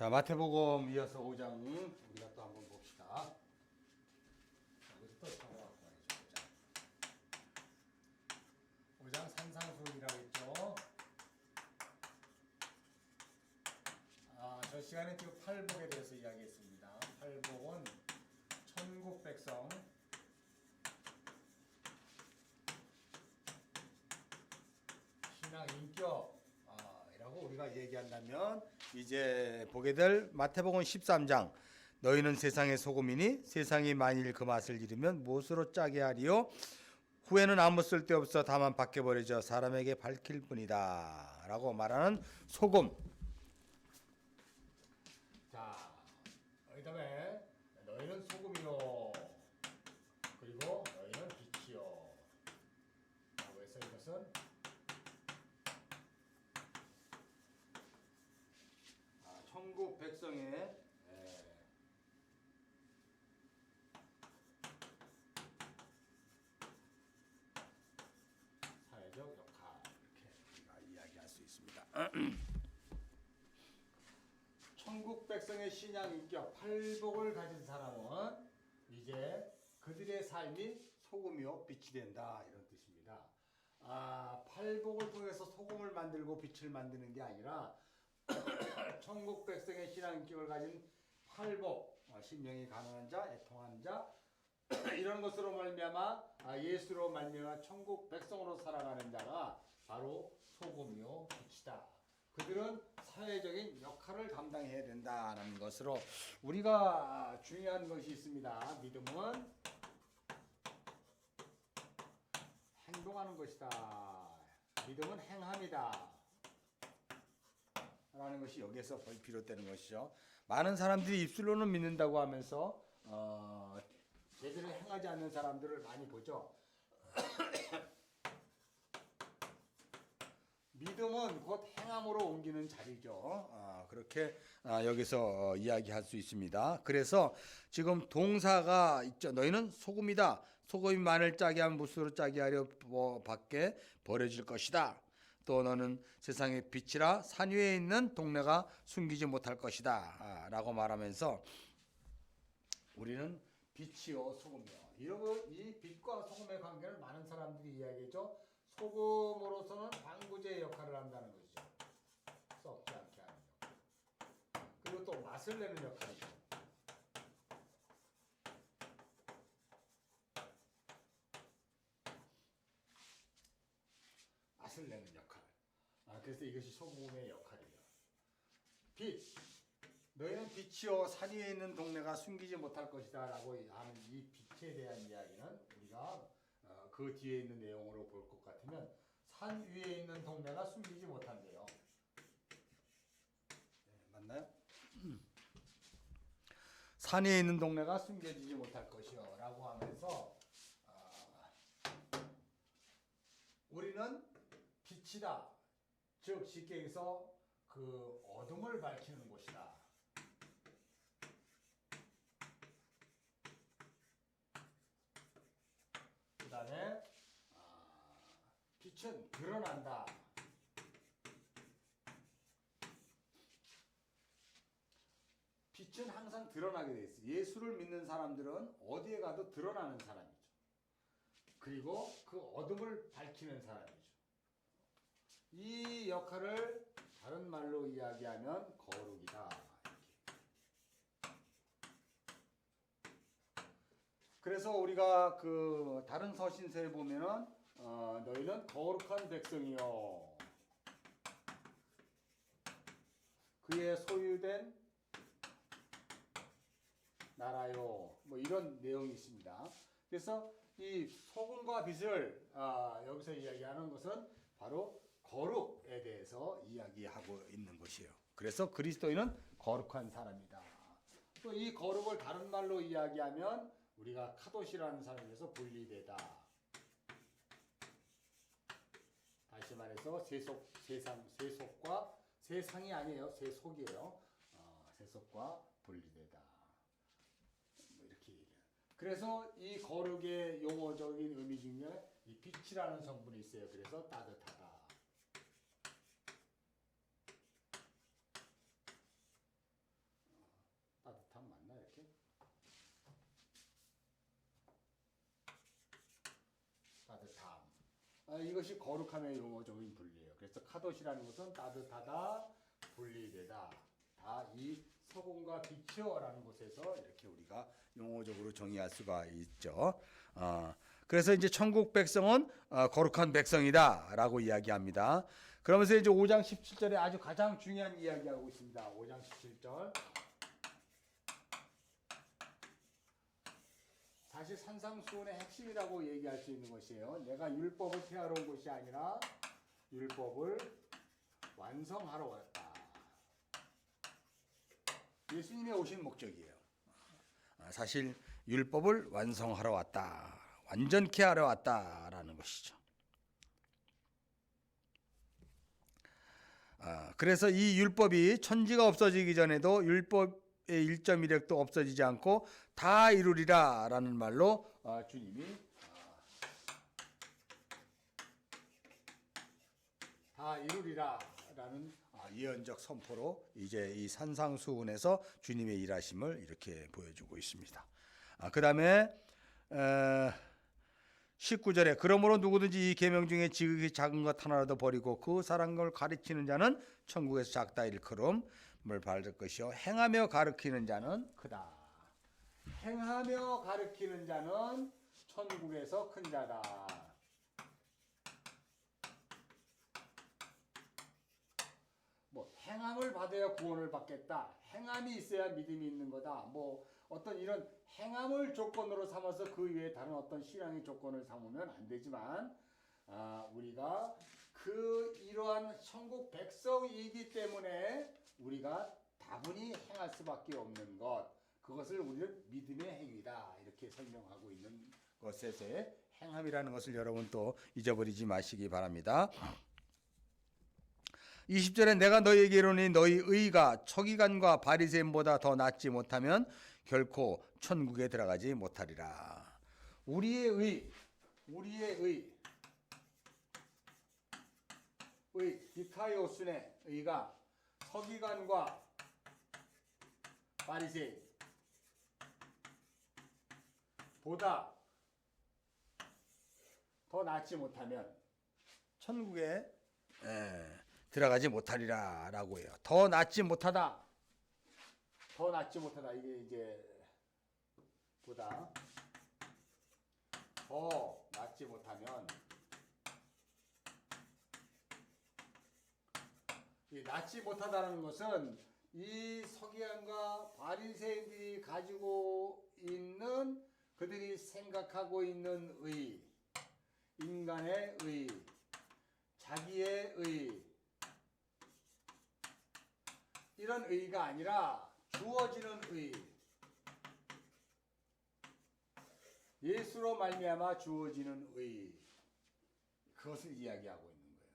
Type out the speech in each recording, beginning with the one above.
자, 마태복음 이어서 5장 우리가 또 한번 봅시다. 여기서 또 상황 말이죠. 5장 산상수훈이라고 했죠. 저 시간에 지금 팔복에 대해서 이야기했습니다. 팔복은 천국 백성 신앙 인격 이라고 우리가 얘기한다면 이제 보게 될 마태복음 13장 너희는 세상의 소금이니 세상이 만일 그 맛을 잃으면 무엇으로 짜게 하리요 후에는 아무 쓸데없어 다만 밖에 버려져 사람에게 밝힐 뿐이다 라고 말하는 소금. 자, 그 다음에 너희는 소금이요 그리고 너희는 빛이요 라고 해서 이것은 천국 백성의 사회적 역할 이렇게 우리가 이야기할 수 있습니다. 천국 백성의 신앙 인격 팔복을 가진 사람은 이제 그들의 삶이 소금이요 빛이 된다 이런 뜻입니다. 팔복을 통해서 소금을 만들고 빛을 만드는 게 아니라 천국 백성의 신앙 인격을 가진 팔복, 신령이 가난한 자, 애통하는 자 이런 것으로 말미암아 예수로 말미암아 천국 백성으로 살아가는 자가 바로 소금이요 빛이다. 그들은 사회적인 역할을 감당해야 된다는 것으로 우리가 중요한 것이 있습니다. 믿음은 행동하는 것이다. 믿음은 행함이다. 라는 것이 여기에서 비롯되는 것이죠. 많은 사람들이 입술로는 믿는다고 하면서 제대로 행하지 않는 사람들을 많이 보죠. 믿음은 곧 행함으로 옮기는 자리죠. 그렇게 여기서 이야기할 수 있습니다. 그래서 지금 동사가 있죠. 너희는 소금이다. 소금이 마늘 짜게 하면 무엇으로 짜게 하려 밖에 버려질 것이다. 또 너는 세상의 빛이라 산 위에 있는 동네가 숨기지 못할 것이다 라고 말하면서 우리는 빛이요 소금이요 이 빛과 소금의 관계를 많은 사람들이 이야기하죠. 소금으로서는 방부제 역할을 한다는 것이죠. 썩지 않게 하는 역할. 그리고 또 맛을 내는 역할이죠. 맛을 내는 역할. 그래서 이것이 소금의 역할이에요. 빛. 너희는 빛이요 산 위에 있는 동네가 숨기지 못할 것이다 라고 하는 이 빛에 대한 이야기는 우리가 그 뒤에 있는 내용으로 볼 것 같으면 산 위에 있는 동네가 숨기지 못한대요. 네, 맞나요? 산 위에 있는 동네가 숨겨지지 못할 것이요 라고 하면서 우리는 빛이다. 즉 쉽게 얘기해서 그 어둠을 밝히는 곳이다. 그 다음에 빛은 드러난다. 빛은 항상 드러나게 돼 있어요. 예수를 믿는 사람들은 어디에 가도 드러나는 사람이죠. 그리고 그 어둠을 밝히는 사람이죠. 이 역할을 다른 말로 이야기하면 거룩이다. 그래서 우리가 그 다른 서신서에 보면은 너희는 거룩한 백성이요 그의 소유된 나라요 뭐 이런 내용이 있습니다. 그래서 이 소금과 빛을 여기서 이야기하는 것은 바로 거룩에 대해서 이야기하고 있는 것이에요. 그래서 그리스도인은 거룩한 사람이다. 또 이 거룩을 다른 말로 이야기하면 우리가 카도시라는 사람에서 분리되다. 다시 말해서 세속과 세상이 아니에요. 세속이에요. 세속과 분리되다. 뭐 이렇게 얘기해요. 그래서 이 거룩의 용어적인 의미 중에 이 빛이라는 성분이 있어요. 그래서 따뜻하다. 이것이 거룩함의 용어적인 분리예요. 그래서 카도시라는 것은 따뜻하다, 분리되다. 다 이 소금과 빛이요라는 곳에서 이렇게 우리가 용어적으로 정의할 수가 있죠. 그래서 이제 천국 백성은 거룩한 백성이다라고 이야기합니다. 그러면서 이제 5장 17절에 아주 가장 중요한 이야기하고 있습니다. 5장 17절. 사실 산상수훈의 핵심이라고 얘기할 수 있는 것이에요. 내가 율법을 폐하러 온 것이 아니라 율법을 완성하러 왔다. 예수님이 오신 목적이에요. 사실 율법을 완성하러 왔다. 완전케 하러 왔다라는 것이죠. 그래서 이 율법이 천지가 없어지기 전에도 율법의 일점 이력도 없어지지 않고 다 이루리라라는 말로 주님이 다 이루리라라는 예언적 선포로 이제 이 산상수훈에서 주님의 일하심을 이렇게 보여주고 있습니다. 그 다음에 19절에 그러므로 누구든지 이 계명 중에 지극히 작은 것 하나라도 버리고 그 사랑을 가르치는 자는 천국에서 작다 일컬음을 받을 것이요 행하며 가르치는 자는 크다. 행하며 가르치는 자는 천국에서 큰 자다. 뭐 행함을 받아야 구원을 받겠다. 행함이 있어야 믿음이 있는 거다. 뭐 어떤 이런 행함을 조건으로 삼아서 그 이외에 다른 어떤 신앙의 조건을 삼으면 안 되지만 우리가 이러한 천국 백성이기 때문에 우리가 다분히 행할 수밖에 없는 것, 그것을 우리는 믿음의 행위다 이렇게 설명하고 있는 것에서의 행함이라는 것을 여러분 또 잊어버리지 마시기 바랍니다. 20절에 내가 너희에게 이르노니 너희 의가 서기관과 바리새인보다 더 낫지 못하면 결코 천국에 들어가지 못하리라. 우리의 디카이오스의 의가 서기관과 바리새인 보다 더 낫지 못하면 천국에 들어가지 못하리라 라고 해요. 더 낫지 못하다. 이게 이제 보다 더 낫지 못하면, 이 낫지 못하다는 것은 이 서기관과 바리새인들이 가지고 있는, 그들이 생각하고 있는 의, 인간의 의, 자기의 의, 이런 의가 아니라 주어지는 의, 예수로 말미암아 주어지는 의, 그것을 이야기하고 있는 거예요.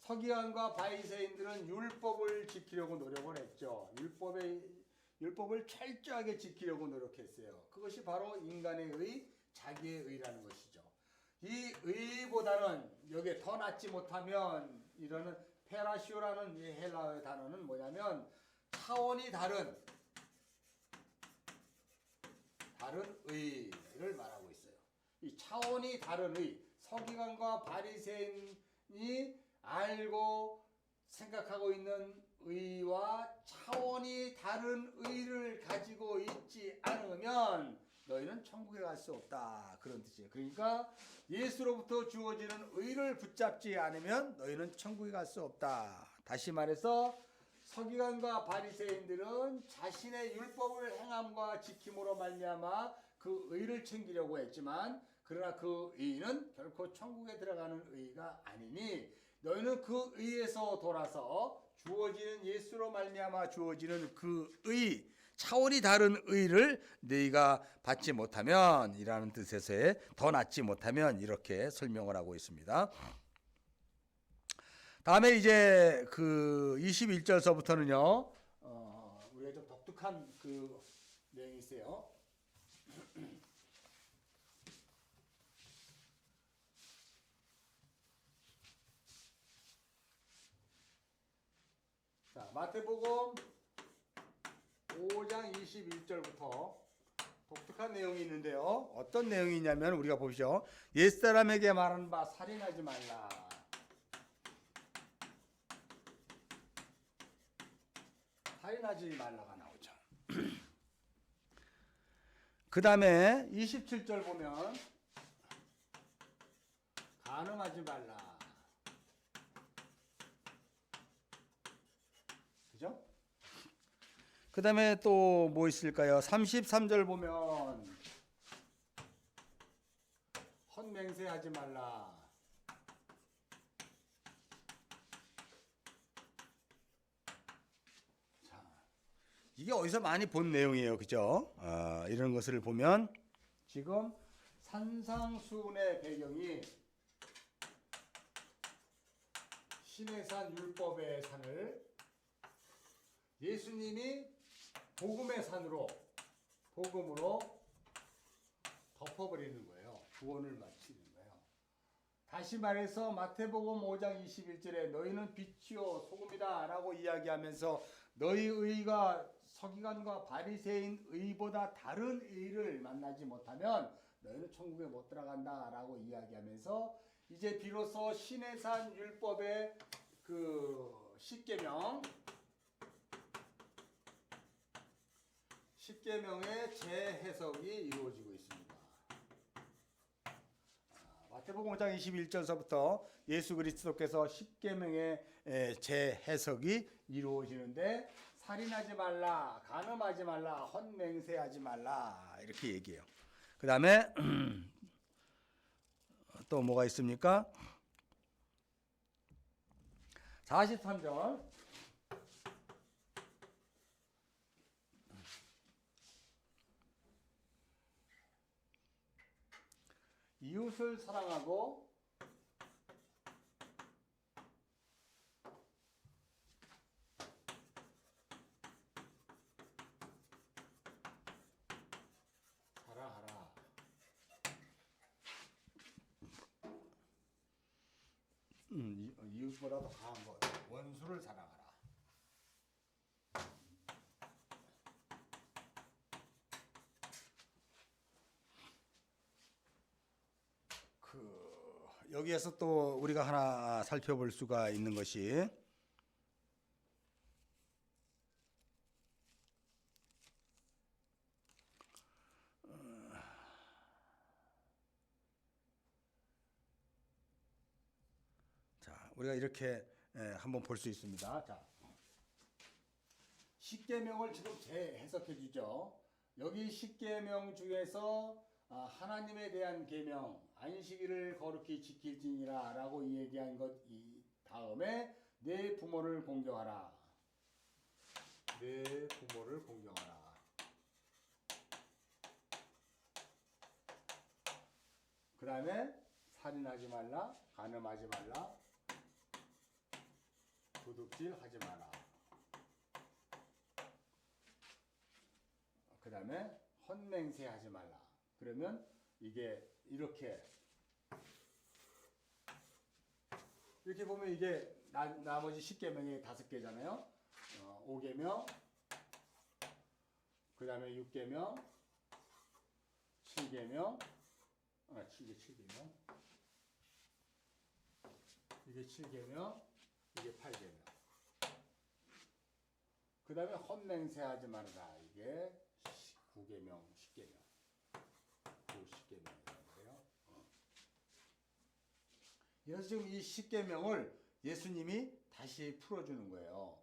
서기관과 바리새인들은 율법을 지키려고 노력을 했죠. 율법을 철저하게 지키려고 노력했어요. 그것이 바로 인간의 의, 자기의 의라는 것이죠. 이 의보다는 여기에 더 낫지 못하면 이러는 페라시오라는 이 헬라어의 단어는 뭐냐면 차원이 다른 의를 말하고 있어요. 이 차원이 다른 의, 서기관과 바리새인이 알고 생각하고 있는 의와 차원이 다른 의를 가지고 있지 않으면 너희는 천국에 갈 수 없다, 그런 뜻이에요. 그러니까 예수로부터 주어지는 의를 붙잡지 않으면 너희는 천국에 갈 수 없다. 다시 말해서 서기관과 바리새인들은 자신의 율법을 행함과 지킴으로 말미암아 그 의를 챙기려고 했지만, 그러나 그 의는 결코 천국에 들어가는 의가 아니니 너희는 그 의에서 돌아서 주어지는 예수로 말미암아 주어지는 그 의, 차원이 다른 의를 너희가 받지 못하면 이라는 뜻에서의 더 낫지 못하면 이렇게 설명을 하고 있습니다. 다음에 이제 그 21절서부터는요, 우리가 좀 독특한 그 내용이 있어요. 자, 마태복음 5장 21절부터 독특한 내용이 있는데요. 어떤 내용이냐면 우리가 보시죠. 옛사람에게 말하는 바 살인하지 말라. 살인하지 말라가 나오죠. 그 다음에 27절 보면 간음하지 말라. 그죠? 그 다음에 또 뭐 있을까요? 33절 보면 헛맹세하지 말라. 자, 이게 어디서 많이 본 내용이에요. 그죠? 이런 것을 보면 지금 산상수훈의 배경이 시내산 율법의 산을 예수님이 복음의 산으로 복음으로 덮어버리는 거예요. 구원을 마치는 거예요. 다시 말해서 마태복음 5장 21절에 너희는 빛이요 소금이다 라고 이야기하면서 너희 의가 서기관과 바리새인 의보다 다른 의를 만나지 못하면 너희는 천국에 못 들어간다 라고 이야기하면서 이제 비로소 시내산 율법의 그 십계명의 재해석이 이루어지고 있습니다. 마태복음 5장 21절서부터 예수 그리스도께서 십계명의 재해석이 이루어지는데 살인하지 말라, 간음하지 말라, 헛맹세하지 말라 이렇게 얘기해요. 그 다음에 또 뭐가 있습니까? 43절 이웃을 사랑하고 사랑하라. 이웃보다도 강한 것, 원수를 사랑하라. 여기에서 또 우리가 하나 살펴볼 수가 있는 것이 자, 우리가 이렇게 한번 볼 수 있습니다. 자, 십계명을 지금 재해석해 주죠. 여기 십계명 중에서 하나님에 대한 계명 안식일을 거룩히 지킬지니라 라고 얘기한 것 이 다음에 내 부모를 공경하라. 내 부모를 공경하라. 그 다음에 살인하지 말라, 간음하지 말라, 도둑질하지 마라. 그 다음에 헛맹세하지 말라. 그러면 이게 이렇게 보면 이게 나머지 10계명이 5개잖아요. 5계명, 그 다음에 6계명, 7계명, 이게 7계명, 이게 7계명, 이게 8계명. 그 다음에 헛맹세하지 말라. 이게 9계명, 10계명. 10계명이라는 거예요. 그래서 지금 이 10계명을 예수님이 다시 풀어주는 거예요.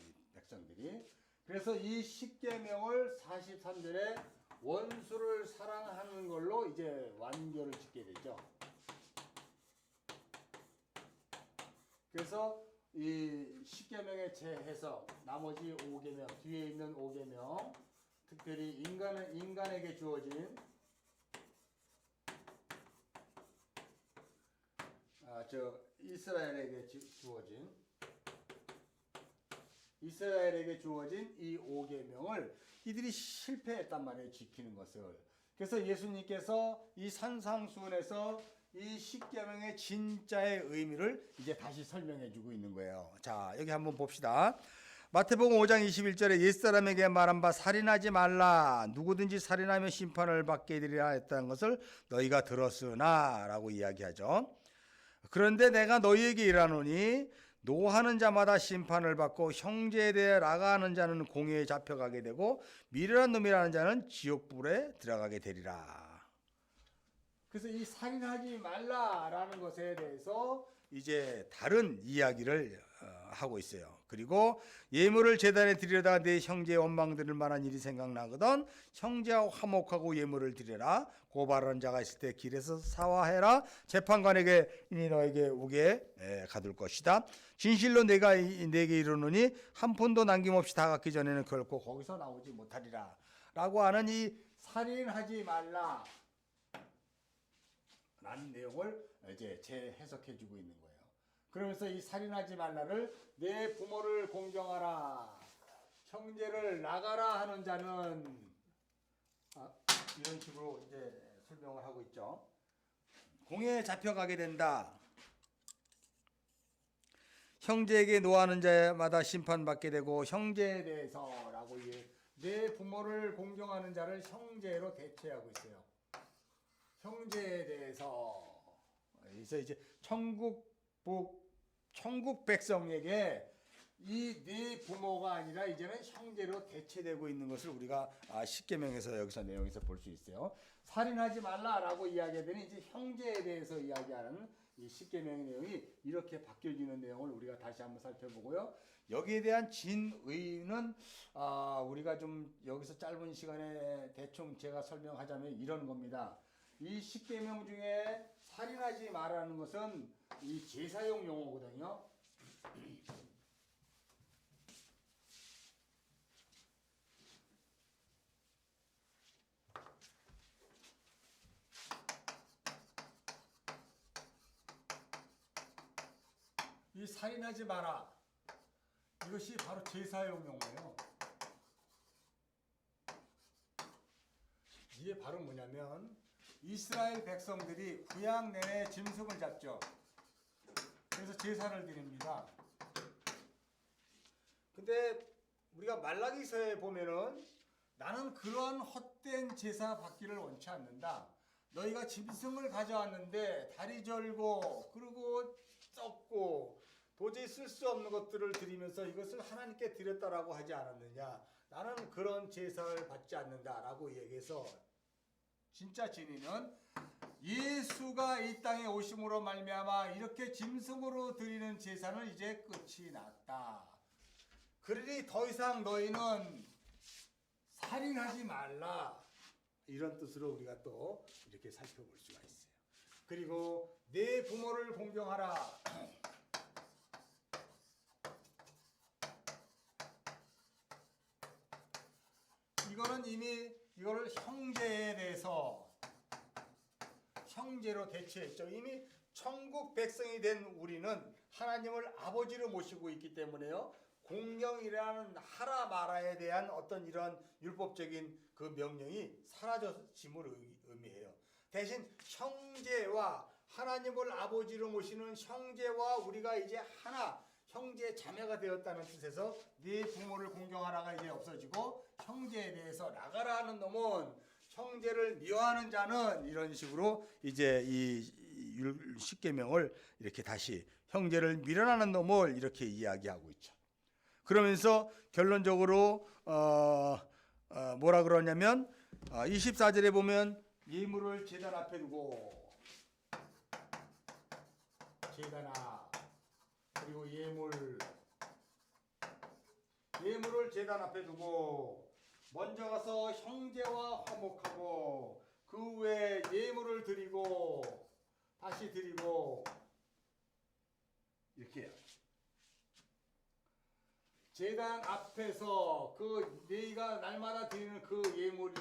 이 백성들이. 그래서 이 10계명을 43절에 원수를 사랑하는 걸로 이제 완결을 짓게 되죠. 그래서 이 10계명의 재해석, 나머지 5계명, 뒤에 있는 5계명, 특별히 인간에게 주어진 이스라엘에게 주어진 이 5계명을 이들이 실패했단 말이에요. 지키는 것을. 그래서 예수님께서 이 산상수훈에서 이 10계명의 진짜의 의미를 이제 다시 설명해 주고 있는 거예요. 자, 여기 한번 봅시다. 마태복음 5장 21절에 옛사람에게 말한 바 살인하지 말라 누구든지 살인하며 심판을 받게 되리라 했다는 것을 너희가 들었으나 라고 이야기하죠. 그런데 내가 너희에게 이르노니 노하는 자마다 심판을 받고 형제에 대해 라가하는 자는 공회에 잡혀가게 되고 미련한 놈이라는 자는 지옥불에 들어가게 되리라. 그래서 이 살인하지 말라라는 것에 대해서 이제 다른 이야기를 하고 있어요. 그리고 예물을 제단에 드리려다가 내 형제의 원망 들을 만한 일이 생각나거든 형제와 화목하고 예물을 드려라. 고발하는 자가 있을 때 길에서 사화해라. 재판관에게 이니 너에게 오게 가둘 것이다. 진실로 내가 내게 이르노니 한 푼도 남김없이 다 갚기 전에는 결코 거기서 나오지 못하리라. 라고 하는 이 살인하지 말라 라는 내용을 이제 재해석해 주고 있는 거예요. 그러면서 이 살인하지 말라를 내 부모를 공경하라, 형제를 나가라 하는 자는 이런 식으로 이제 설명을 하고 있죠. 공회에 잡혀가게 된다. 형제에게 노하는 자마다 심판받게 되고 형제에 대해서라고 내 부모를 공경하는 자를 형제로 대체하고 있어요. 형제에 대해서 그래서 이제 천국 백성에게 이 네 부모가 아니라 이제는 형제로 대체되고 있는 것을 우리가 십계명에서 여기서 내용에서 볼 수 있어요. 살인하지 말라라고 이야기하더니 이제 형제에 대해서 이야기하는 이 십계명의 내용이 이렇게 바뀌어지는 내용을 우리가 다시 한번 살펴보고요. 여기에 대한 진의는 우리가 좀 여기서 짧은 시간에 대충 제가 설명하자면 이런 겁니다. 이 십계명 중에 살인하지 말라는 것은 이 제사용 용어거든요. 이 살인하지 마라. 이것이 바로 제사용 용어예요. 이게 바로 뭐냐면 이스라엘 백성들이 구약 내내 짐승을 잡죠. 그래서 제사를 드립니다. 근데 우리가 말라기서에 보면은 나는 그러한 헛된 제사 받기를 원치 않는다. 너희가 짐승을 가져왔는데 다리 절고 그리고 썩고 도저히 쓸 수 없는 것들을 드리면서 이것을 하나님께 드렸다라고 하지 않았느냐. 나는 그런 제사를 받지 않는다라고 얘기해서 진짜 진리는 예수가 이 땅에 오심으로 말미암아 이렇게 짐승으로 드리는 제사는 이제 끝이 났다. 그러니 더 이상 너희는 살인하지 말라. 이런 뜻으로 우리가 또 이렇게 살펴볼 수가 있어요. 그리고 내 부모를 공경하라. 이거는 이미 이거를 형제에 대해서 형제로 대체했죠. 이미 천국 백성이 된 우리는 하나님을 아버지로 모시고 있기 때문에요. 공경이라는 하라 마라에 대한 어떤 이런 율법적인 그 명령이 사라졌음을 의미해요. 대신 형제와 하나님을 아버지로 모시는 형제와 우리가 이제 하나 형제 자매가 되었다는 뜻에서 네 부모를 공경하라가 이제 없어지고 형제에 대해서 나가라 하는 놈은 형제를 미워하는 자는 이런 식으로 이제 이 십계명을 이렇게 다시 형제를 미련하는 놈을 이렇게 이야기하고 있죠. 그러면서 결론적으로 뭐라 그러냐면 24절에 보면 예물을 제단 앞에 두고 제단 앞 그리고 예물을 제단 앞에 두고 먼저 가서 형제와 화목하고 그 후에 예물을 드리고 다시 드리고 이렇게 해요. 제단 앞에서 그 네가 날마다 드리는 그 예물이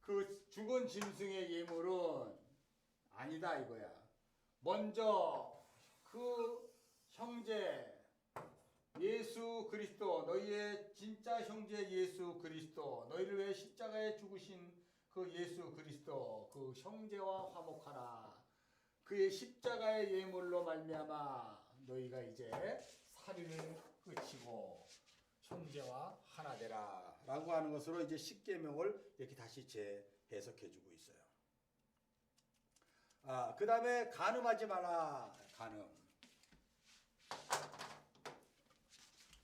그 죽은 짐승의 예물은 아니다 이거야. 먼저 그 형제 예수 그리스도 너희의 진짜 형제 예수 그리스도 너희를 위해 십자가에 죽으신 그 예수 그리스도 그 형제와 화목하라. 그의 십자가의 예물로 말미암아 너희가 이제 살인을 끝이고 형제와 하나 되라라고 하는 것으로 이제 십계명을 이렇게 다시 재해석해주고 있어요. 그다음에 간음하지 말라. 간음.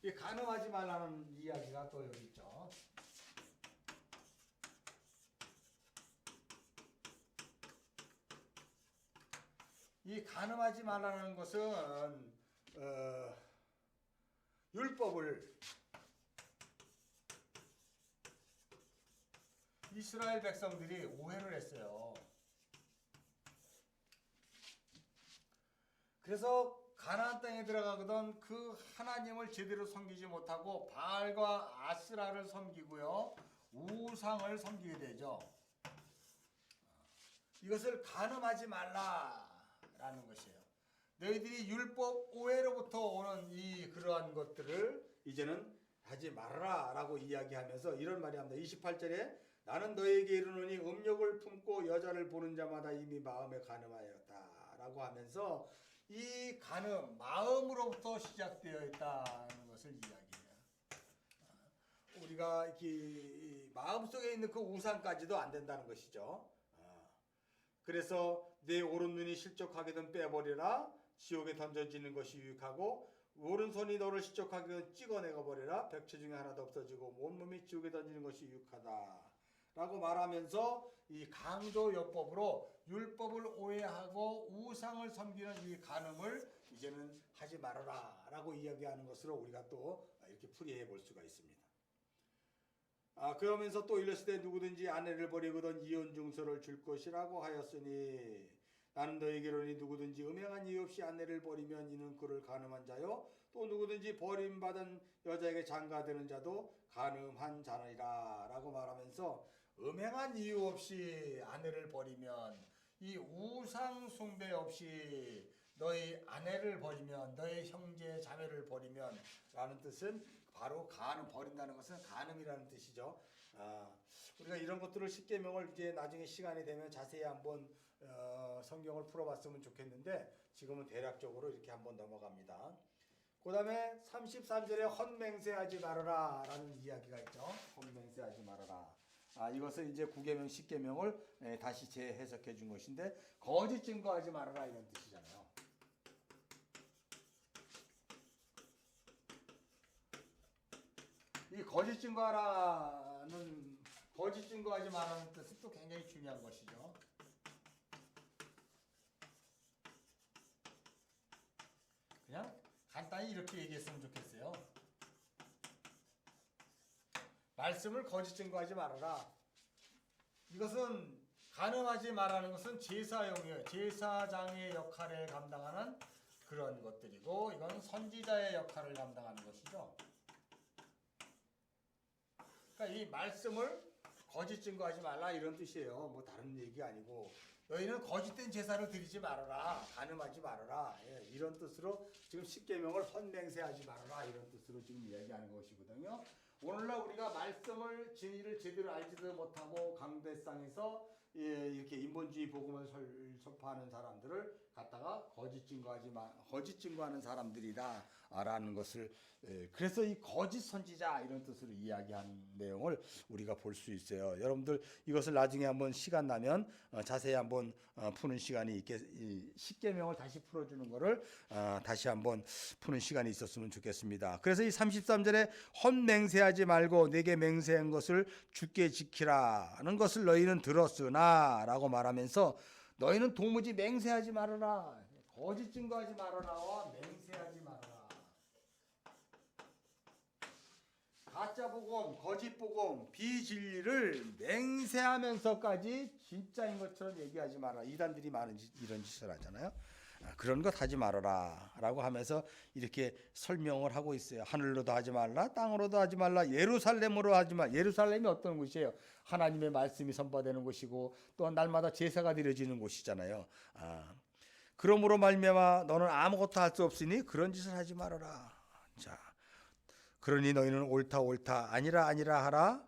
이 간음하지 말라는 이야기가 또 여기 있죠. 이 간음하지 말라는 것은 율법을 이스라엘 백성들이 오해를 했어요. 그래서 가나안 땅에 들어가거든 그 하나님을 제대로 섬기지 못하고 바알과 아스라를 섬기고요. 우상을 섬기게 되죠. 이것을 간음하지 말라라는 것이에요. 너희들이 율법 오해로부터 오는 이 그러한 것들을 이제는 하지 말아라라고 이야기하면서 이런 말이 합니다. 28절에 나는 너에게 이르노니 음욕을 품고 여자를 보는 자마다 이미 마음에 간음하였다라고 하면서 이 간음 마음으로부터 시작되어 있다는 것을 이야기해요. 우리가 이렇게 마음속에 있는 그 우상까지도 안 된다는 것이죠. 그래서 내 오른눈이 실족하게든 빼버리라. 지옥에 던져지는 것이 유익하고 오른손이 너를 실족하게든 찍어내가 버리라. 백체 중에 하나도 없어지고 온몸이 지옥에 던지는 것이 유익하다 라고 말하면서 이 강조요법으로 율법을 오해하고 우상을 섬기는 이 간음을 이제는 하지 말아라 라고 이야기하는 것으로 우리가 또 이렇게 풀이해 볼 수가 있습니다. 그러면서 또 이르시되 누구든지 아내를 버리거든 이혼 증서를 줄 것이라고 하였으니 나는 너에게 이르노니 누구든지 음행한 이유 없이 아내를 버리면 이는 그를 간음한 자요 또 누구든지 버림받은 여자에게 장가드는 자도 간음한 자니라 라고 말하면서 음행한 이유 없이 아내를 버리면 이 우상 숭배 없이 너희 아내를 버리면 너희 형제 자매를 버리면 라는 뜻은 바로 간음 버린다는 것은 간음이라는 뜻이죠. 우리가 이런 것들을 십계명을 이제 나중에 시간이 되면 자세히 한번 성경을 풀어봤으면 좋겠는데 지금은 대략적으로 이렇게 한번 넘어갑니다. 그 다음에 33절에 헛맹세하지 말아라 라는 이야기가 있죠. 헛맹세하지 말아라. 이것은 이제 9계명 10계명을 다시 재해석해 준 것인데 거짓 증거하지 말아라 이런 뜻이잖아요. 이 거짓 증거하지 말라는 뜻은 또 굉장히 중요한 것이죠. 그냥 간단히 이렇게 얘기했으면 좋겠어요. 말씀을 거짓 증거하지 말아라. 이것은 간음하지 말라는 것은 제사용이에요. 제사장의 역할을 감당하는 그런 것들이고 이건 선지자의 역할을 감당하는 것이죠. 그러니까 이 말씀을 거짓 증거하지 말라 이런 뜻이에요. 뭐 다른 얘기 아니고 너희는 거짓된 제사를 드리지 말아라. 간음하지 말아라. 이런 뜻으로 지금 십계명을 헛맹세하지 말아라 이런 뜻으로 지금 이야기하는 것이거든요. 오늘날 우리가 말씀을 진리를 제대로 알지도 못하고 강대상에서 이렇게 인본주의 복음을 설파하는 사람들을 갖다가 거짓 증거하는 사람들이다라는 것을 그래서 이 거짓 선지자 이런 뜻으로 이야기하는 내용을 우리가 볼 수 있어요. 여러분들 이것을 나중에 한번 시간 나면 자세히 한번 푸는 시간이 십계명을 다시 풀어주는 거를 다시 한번 푸는 시간이 있었으면 좋겠습니다. 그래서 이 33절에 헛맹세하지 말고 내게 맹세한 것을 주께 지키라는 것을 너희는 들었으나 라고 말하면서 너희는 도무지 맹세하지 말아라. 거짓 증거하지 말아라와 맹세하지 말아라. 가짜 복음, 거짓 복음, 비진리를 맹세하면서까지 진짜인 것처럼 얘기하지 마라. 이단들이 많은 이런 짓을 하잖아요. 그런 것 하지 말아라 라고 하면서 이렇게 설명을 하고 있어요. 하늘로도 하지 말라, 땅으로도 하지 말라, 예루살렘으로 하지 말라. 예루살렘이 어떤 곳이에요? 하나님의 말씀이 선포되는 곳이고 또 날마다 제사가 드려지는 곳이잖아요. 그러므로 말미암아 너는 아무것도 할 수 없으니 그런 짓을 하지 말아라. 자, 그러니 너희는 옳다 아니라 하라.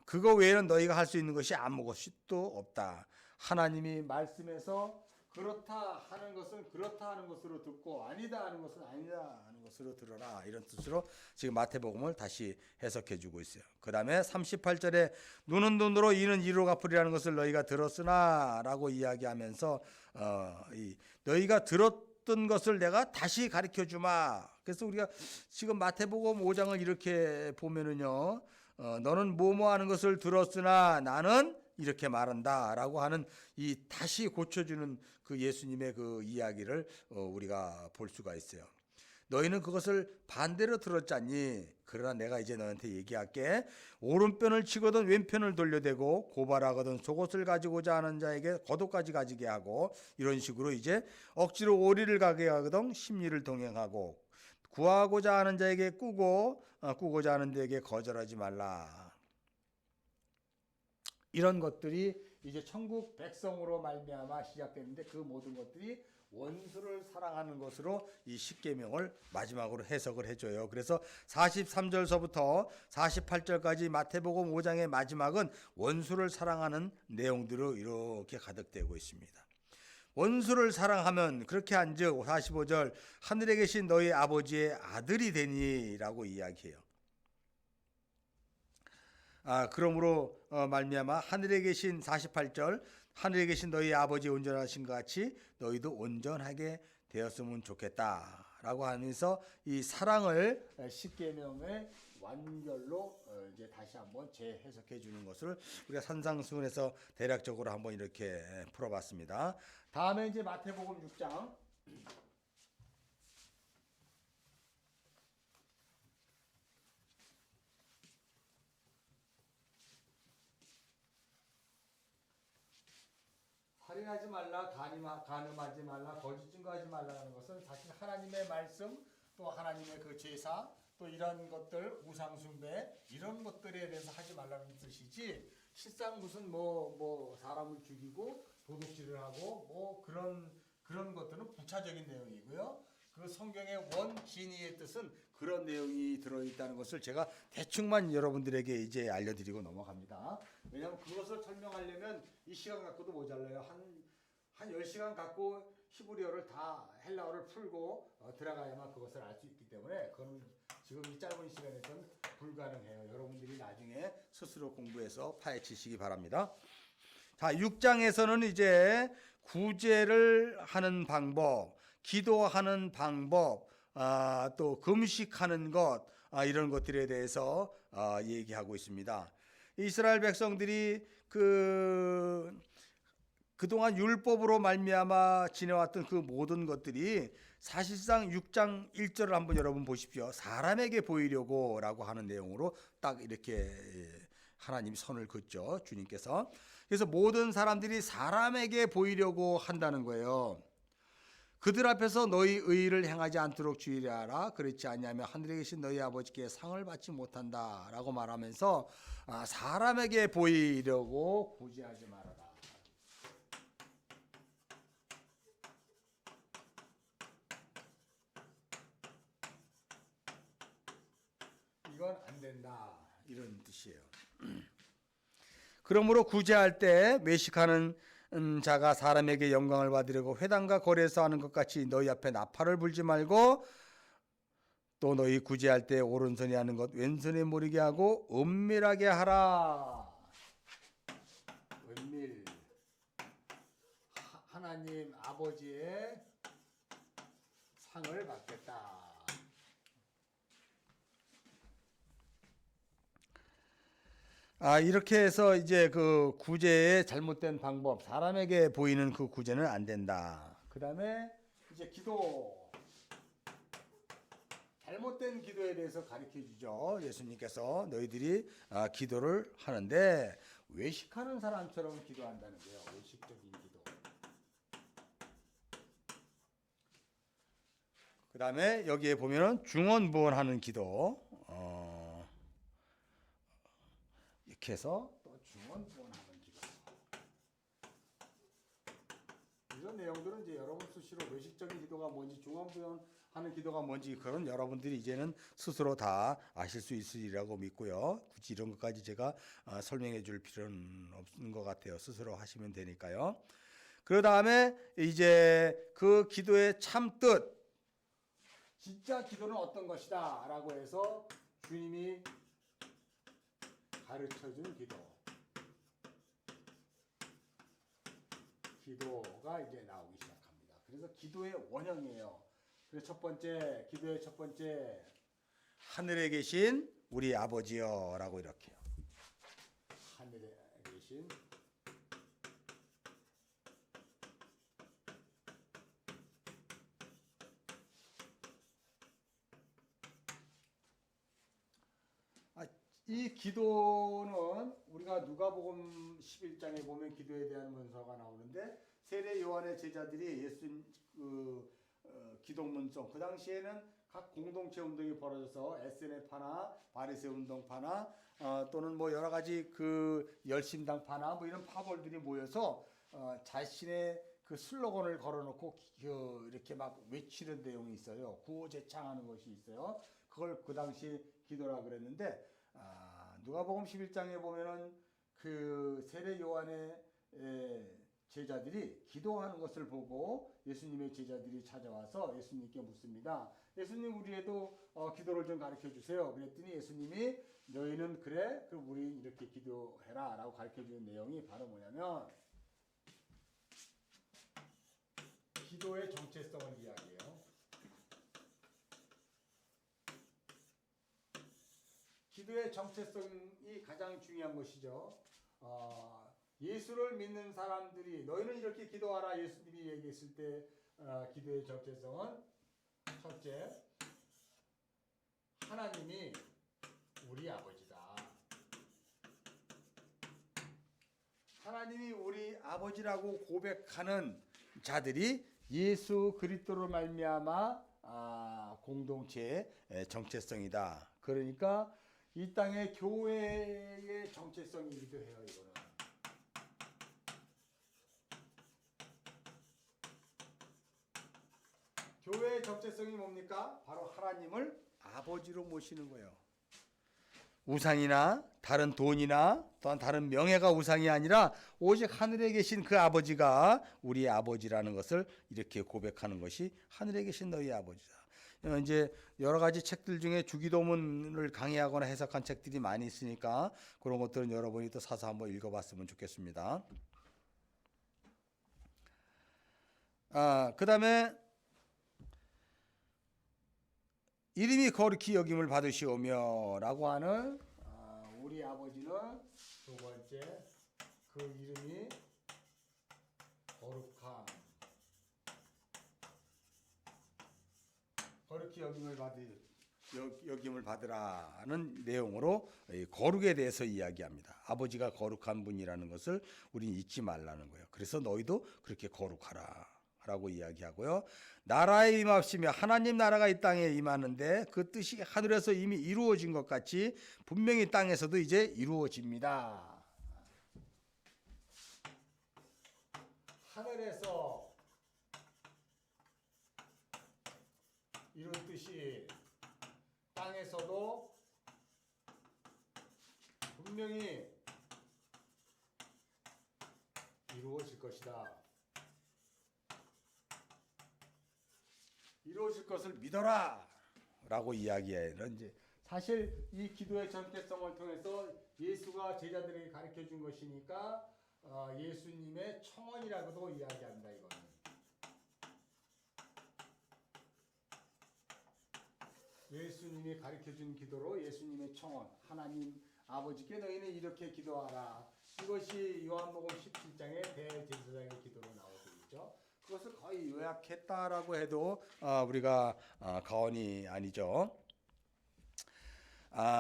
그거 외에는 너희가 할 수 있는 것이 아무것도 없다. 하나님이 말씀에서 그렇다 하는 것은 그렇다 하는 것으로 듣고 아니다 하는 것은 아니다 하는 것으로 들어라. 이런 뜻으로 지금 마태복음을 다시 해석해 주고 있어요. 그 다음에 38절에 눈은 눈으로 이는 이로 갚으리라는 것을 너희가 들었으나 라고 이야기하면서 너희가 들었던 것을 내가 다시 가르쳐 주마. 그래서 우리가 지금 마태복음 5장을 이렇게 보면은요. 너는 뭐뭐 하는 것을 들었으나 나는 이렇게 말한다라고 하는 이 다시 고쳐주는 그 예수님의 그 이야기를 우리가 볼 수가 있어요. 너희는 그것을 반대로 들었잖니. 그러나 내가 이제 너한테 얘기할게. 오른편을 치거든 왼편을 돌려대고 고발하거든 속옷을 가지고자 하는 자에게 겉옷까지 가지게 하고 이런 식으로 이제 억지로 오리를 가게 하거든 심리를 동행하고 구하고자 하는 자에게 꾸고자 하는 자에게 거절하지 말라. 이런 것들이 이제 천국 백성으로 말미암아 시작되는데 그 모든 것들이 원수를 사랑하는 것으로 이 십계명을 마지막으로 해석을 해줘요. 그래서 43절서부터 48절까지 마태복음 5장의 마지막은 원수를 사랑하는 내용들로 이렇게 가득되고 있습니다. 원수를 사랑하면 그렇게 한즉 45절 하늘에 계신 너희 아버지의 아들이 되니라고 이야기해요. 그러므로 말미암아 하늘에 계신 48절 하늘에 계신 너희 아버지 온전하신 것 같이 너희도 온전하게 되었으면 좋겠다라고 하면서 이 사랑을 십계명의 완결로 이제 다시 한번 재해석해 주는 것을 우리가 산상수훈에서 대략적으로 한번 이렇게 풀어봤습니다. 다음에 이제 마태복음 6장. 살인하지 말라, 간음하지 말라, 거짓 증거하지 말라는 것은 사실 하나님의 말씀, 또 하나님의 그 제사, 또 이런 것들, 우상 숭배 이런 것들에 대해서 하지 말라는 뜻이지. 실상 무슨 뭐 사람을 죽이고 도둑질을 하고 뭐 그런 것들은 부차적인 내용이고요. 그 성경의 원진의의 뜻은 그런 내용이 들어있다는 것을 제가 대충만 여러분들에게 이제 알려드리고 넘어갑니다. 왜냐하면 그것을 설명하려면 이 시간 갖고도 모자라요. 한 10시간 갖고 히브리어를 다 헬라어를 풀고 들어가야만 그것을 알 수 있기 때문에 그건 지금 이 짧은 시간에서는 불가능해요. 여러분들이 나중에 스스로 공부해서 파헤치시기 바랍니다. 자, 6장에서는 이제 구제를 하는 방법, 기도하는 방법, 또 금식하는 것, 이런 것들에 대해서 얘기하고 있습니다. 이스라엘 백성들이 그동안 율법으로 말미암아 지내왔던 그 모든 것들이 사실상 6장 1절을 한번 여러분 보십시오. 사람에게 보이려고 라고 하는 내용으로 딱 이렇게 하나님이 선을 긋죠. 주님께서. 그래서 모든 사람들이 사람에게 보이려고 한다는 거예요. 그들 앞에서 너희 의를 행하지 않도록 주의하라. 그렇지 아니하면 하늘에 계신 너희 아버지께 상을 받지 못한다 라고 말하면서 사람에게 보이려고 구제하지 말아라. 이건 안 된다 이런 뜻이에요. 그러므로 구제할 때 외식하는 자가 사람에게 영광을 받으려고 회당과 거리에서 하는 것 같이 너희 앞에 나팔을 불지 말고 또 너희 구제할 때 오른손이 하는 것 왼손에 모르게 하고 은밀하게 하라. 은밀. 하나님 아버지의 상을 받겠다. 이렇게 해서 이제 그 구제의 잘못된 방법, 사람에게 보이는 그 구제는 안 된다. 그 다음에 이제 기도. 잘못된 기도에 대해서 가르쳐 주죠. 예수님께서 너희들이 기도를 하는데 외식하는 사람처럼 기도한다는 거예요. 외식적인 기도. 그 다음에 여기에 보면은 중언부언하는 기도. 이렇게 해서 또 중언부언하는 기도. 이런 내용들은 이제 여러분 수시로 외식적인 기도가 뭔지 중언부언하는 기도가 뭔지 그런 여러분들이 이제는 스스로 다 아실 수 있으리라고 믿고요. 굳이 이런 것까지 제가 설명해 줄 필요는 없는 것 같아요. 스스로 하시면 되니까요. 그 다음에 이제 그 기도의 참 뜻, 진짜 기도는 어떤 것이다 라고 해서 주님이 가르쳐준 기도가 이제 나오기 시작합니다. 그래서 기도의 원형이에요. 그래서 기도의 첫 번째, 하늘에 계신 우리 아버지여 라고 이렇게요. 하늘에 계신 이 기도는 우리가 누가복음 11장에 보면 기도에 대한 문서가 나오는데 세례 요한의 제자들이 예수 기독문송, 그 당시에는 각 공동체 운동이 벌어져서 SNF파나 바리새 운동파나 또는 뭐 여러 가지 그 열심당파나 뭐 이런 파벌들이 모여서 자신의 그 슬로건을 걸어놓고 이렇게 막 외치는 내용이 있어요. 구호제창하는 것이 있어요. 그걸 그 당시 기도라 그랬는데 누가복음 11장에 보면은 그 세례 요한의 제자들이 기도하는 것을 보고 예수님의 제자들이 찾아와서 예수님께 묻습니다. 예수님, 우리에도 기도를 좀 가르쳐 주세요. 그랬더니 예수님이 너희는 그래? 그럼 우리 이렇게 기도해라 라고 가르쳐 주는 내용이 바로 뭐냐면 기도의 정체성을 이야기해요. 기도의 정체성이 가장 중요한 것이죠. 예수를 믿는 사람들이 너희는 이렇게 기도하라 예수님이 얘기했을 때 기도의 정체성은 첫째, 하나님이 우리 아버지다. 하나님이 우리 아버지라고 고백하는 자들이 예수 그리스도로 말미암아 공동체의 정체성이다. 그러니까 이 땅의 교회의 정체성이기도 해요. 이거는 교회의 정체성이 뭡니까? 바로 하나님을 아버지로 모시는 거예요. 우상이나 다른 돈이나 또한 다른 명예가 우상이 아니라 오직 하늘에 계신 그 아버지가 우리 아버지라는 것을 이렇게 고백하는 것이 하늘에 계신 너희 아버지다. 이제 여러 가지 책들 중에 주기도문을 강의하거나 해석한 책들이 많이 있으니까 그런 것들은 여러분이 또 사서 한번 읽어봤으면 좋겠습니다. 그 다음에 이름이 거룩히 여김을 받으시오며 라고 하는 우리 아버지는 두 번째, 그 이름이 거룩함, 거룩히 여김을 받으라는 내용으로 거룩에 대해서 이야기합니다. 아버지가 거룩한 분이라는 것을 우리는 잊지 말라는 거예요. 그래서 너희도 그렇게 거룩하라 라고 이야기하고요. 나라에 임합시며 하나님 나라가 이 땅에 임하는데 그 뜻이 하늘에서 이미 이루어진 것 같이 분명히 땅에서도 이제 이루어집니다. 하늘에서 이룬 뜻이 땅에서도 분명히 이루어질 것이다. 이루어질 것을 믿어라 라고 이야기해요. 이제 사실 이 기도의 정체성을 통해서 예수가 제자들에게 가르쳐 준 것이니까 예수님의 청원이라고도 이야기한다. 이거는 예수님이 가르쳐 준 기도로 예수님의 청원, 하나님 아버지께 너희는 이렇게 기도하라. 이것이 요한복음 17장의 대제사장의 기도로 나오고 있죠. 그것을 거의 요약했다라고 해도 우리가 과언이 아니죠.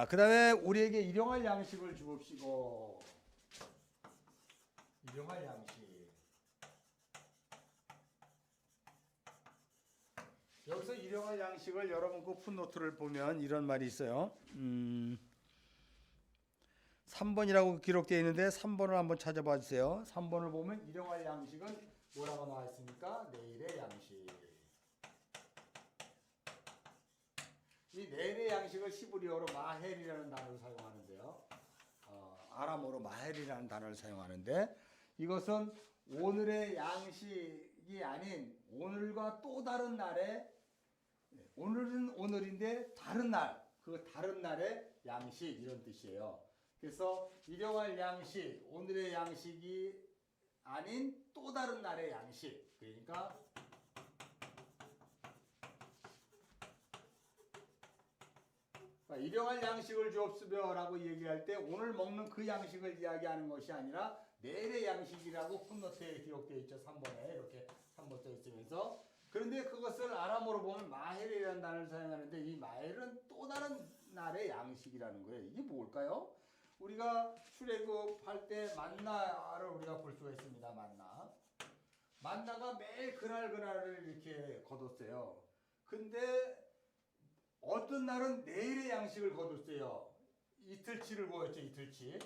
그 다음에 우리에게 일용할 양식을 주옵시고. 일용할 양식. 여기서 일용할 양식을 여러분 그 풋노트를 보면 이런 말이 있어요. 3번이라고 기록되어 있는데 3번을 한번 찾아봐 주세요. 3번을 보면 일용할 양식은 뭐라고 나와 있습니까? 내일의 양식. 이 내일의 양식을 히브리어로 마헬이라는 단어를 사용하는데요. 아람어로 마헬이라는 단어를 사용하는데 이것은 오늘의 양식이 아닌 오늘과 또 다른 날에, 오늘은 오늘인데 다른 날, 그 다른 날의 양식 이런 뜻이에요. 그래서 일용할 양식, 오늘의 양식이 아닌 또 다른 날의 양식. 그러니까 일용할 양식을 주옵소서라고 얘기할 때 오늘 먹는 그 양식을 이야기하는 것이 아니라 내일의 양식이라고 풋노트에 기록되어 있죠. 3번에 이렇게 3번 써 있으면서, 그런데 그것을 아람어로 보면 마헬이라는 단어를 사용하는데 이 마헬은 또 다른 날의 양식이라는 거예요. 이게 뭘까요? 우리가 출애굽할 때 만나를 우리가 볼 수가 있습니다. 만나가 매일 그날을 이렇게 거뒀어요. 근데 어떤 날은 내일의 양식을 거뒀어요. 이틀치를 구했죠. 이틀치.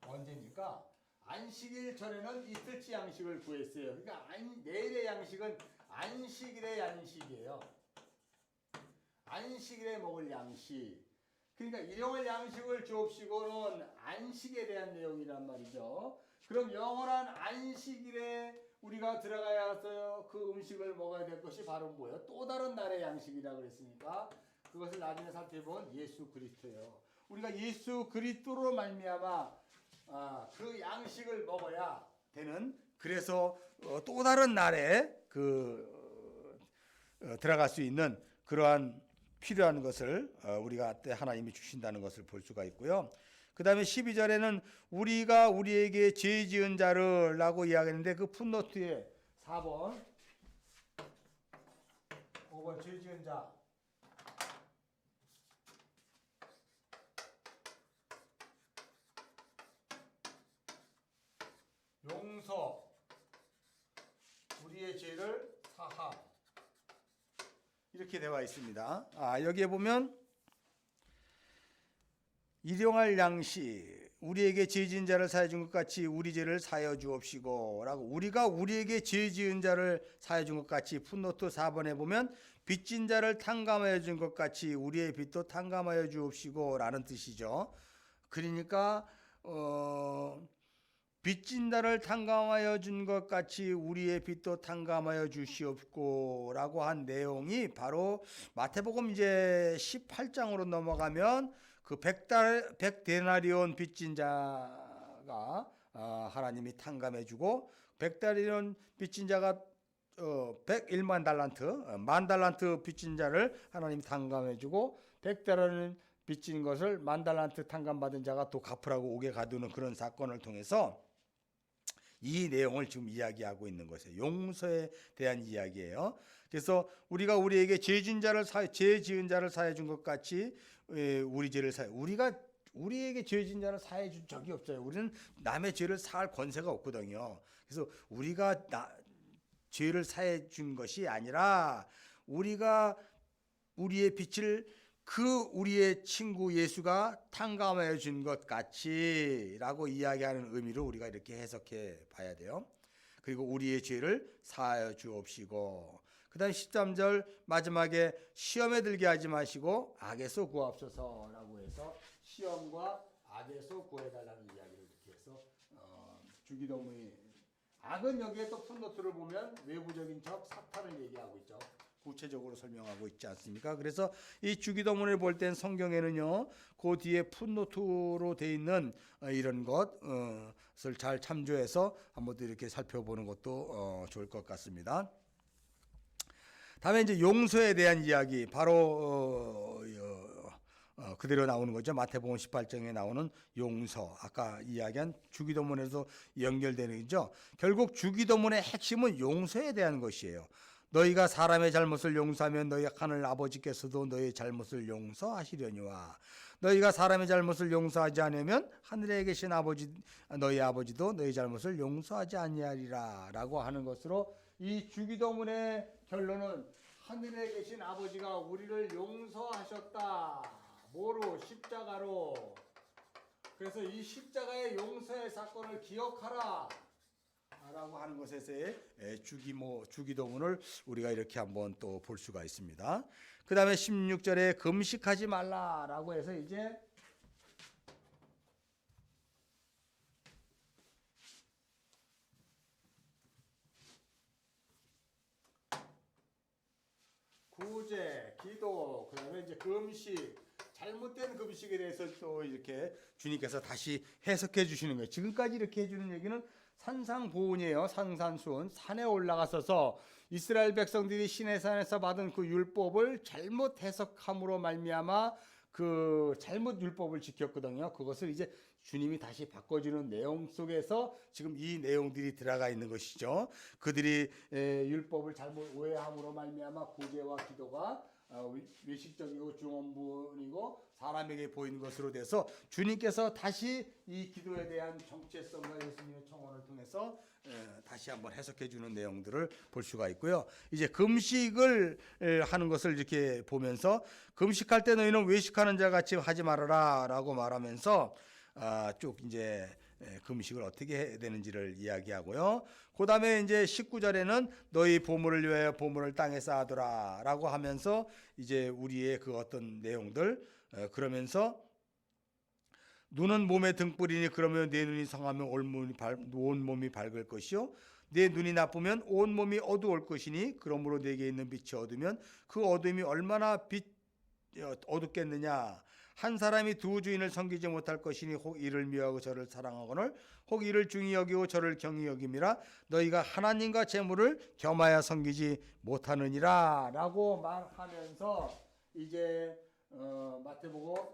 언제입니까? 안식일 전에는 이틀치 양식을 구했어요. 그러니까 내일의 양식은 안식일의 양식이에요. 안식일에 먹을 양식. 그러니까 일용할 양식을 주옵시고는 안식에 대한 내용이란 말이죠. 그럼 영원한 안식일에 우리가 들어가야 해서 그 음식을 먹어야 될 것이 바로 뭐예요? 또 다른 날의 양식이라고 그랬으니까 그것을 나중에 살펴본 예수 그리스도예요. 우리가 예수 그리스도로 말미암아 그 양식을 먹어야 되는, 그래서 또 다른 날에 들어갈 수 있는 그러한 필요한 것을 우리가 때 하나님이 주신다는 것을 볼 수가 있고요. 그 다음에 12절에는 우리가 우리에게 죄 지은 자를 라고 이야기했는데 그 풋노트에 4번 5번 죄 지은 자, 용서, 우리의 죄를 사함 이렇게 되어 있습니다. 여기에 보면 일용할 양식, 우리에게 죄 지은 자를 사해 준 것 같이 우리 죄를 사여 주옵시고 라고, 우리가 우리에게 죄 지은 자를 사해 준 것 같이 풋노트 4번에 보면 빚진 자를 탕감하여 준 것 같이 우리의 빚도 탕감하여 주옵시고 라는 뜻이죠. 그러니까 빚진 자를 탕감하여 준 것 같이 우리의 빚도 탕감하여 주시옵고 라고 한 내용이 바로 마태복음 이제 18장으로 넘어가면 그 100데나리온 빚진 자가 하나님이 탕감해 주고, 100데나리온 빚진 자가 101만 달란트, 10,000달란트 빚진 자를 하나님이 탕감해 주고, 100데나리온 빚진 것을 10,000달란트 탕감받은 자가 또 갚으라고 옥에 가두는 그런 사건을 통해서 이 내용을 지금 이야기하고 있는 것이에요. 용서에 대한 이야기예요. 그래서 우리가 우리에게 죄 지은 자를 사해 준 것 같이 우리 죄를 우리가 우리에게 죄 지은 자를 사해 준 적이 없어요. 우리는 남의 죄를 사할 권세가 없거든요. 그래서 우리가 죄를 사해 준 것이 아니라 우리가 우리의 빚을 우리의 친구 예수가 탕감하여 준 것 같이라고 이야기하는 의미로 우리가 이렇게 해석해 봐야 돼요. 그리고 우리의 죄를 사하여 주옵시고, 그 다음 13절 마지막에 시험에 들게 하지 마시고 악에서 구하옵소서라고 해서 시험과 악에서 구해달라는 이야기를 이렇게 해서 주기도문이, 악은 여기에 또 풋노트를 보면 외부적인 적 사탄을 얘기하고 있죠. 구체적으로 설명하고 있지 않습니까? 그래서 이 주기도문을 볼 땐 성경에는요, 그 뒤에 풋노트로 돼 있는 이런 것을 잘 참조해서 한번 또 이렇게 살펴보는 것도 좋을 것 같습니다. 다음에 이제 용서에 대한 이야기, 바로 그대로 나오는 거죠. 마태복음 18장에 나오는 용서, 아까 이야기한 주기도문에서 연결되는 거죠. 결국 주기도문의 핵심은 용서에 대한 것이에요. 너희가 사람의 잘못을 용서하면 너희 하늘 아버지께서도 너희 잘못을 용서하시려니와, 너희가 사람의 잘못을 용서하지 않으면 하늘에 계신 너희 아버지도 너희 잘못을 용서하지 아니하리라 라고 하는 것으로, 이 주기도문의 결론은 하늘에 계신 아버지가 우리를 용서하셨다. 뭐로? 십자가로. 그래서 이 십자가의 용서의 사건을 기억하라 라고 하는 것에서의 주기도문을 우리가 이렇게 한번 또 볼 수가 있습니다. 그 다음에 16절에 금식하지 말라라고 해서 이제 또 그다음에 이제 금식, 잘못된 금식에 대해서 또 이렇게 주님께서 다시 해석해 주시는 거예요. 지금까지 이렇게 해주는 얘기는 산상보훈이에요. 산산수훈, 산에 올라가서서 이스라엘 백성들이 시내산에서 받은 그 율법을 잘못 해석함으로 말미암아 그 잘못 율법을 지켰거든요. 그것을 이제 주님이 다시 바꿔주는 내용 속에서 지금 이 내용들이 들어가 있는 것이죠. 그들이 율법을 잘못 오해함으로 말미암아 구제와 기도가 외식적이고 중언부언이고 사람에게 보이는 것으로 돼서 주님께서 다시 이 기도에 대한 정체성과 예수님의 청원을 통해서 다시 한번 해석해 주는 내용들을 볼 수가 있고요. 이제 금식을 하는 것을 이렇게 보면서 금식할 때 너희는 외식하는 자 같이 하지 말아라라고 말하면서 쭉 이제 금식을 어떻게 해야 되는지를 이야기하고요. 그 다음에 이제 19절에는 너희 보물을 위하여 보물을 땅에 쌓아두라라고 하면서 이제 우리의 그 어떤 내용들 그러면서 눈은 몸의 등불이니 그러면 내 눈이 성하면 온 몸이 밝을 것이요 내 눈이 나쁘면 온 몸이 어두울 것이니 그러므로 내게 있는 빛이 어두면 그 어둠이 얼마나 어둡겠느냐. 한 사람이 두 주인을 섬기지 못할 것이니 혹 이를 미워하고 저를 사랑하거늘 혹 이를 중히 여기고 저를 경히 여김이라 너희가 하나님과 재물을 겸하여 섬기지 못하느니라 라고 말하면서 이제 마태복음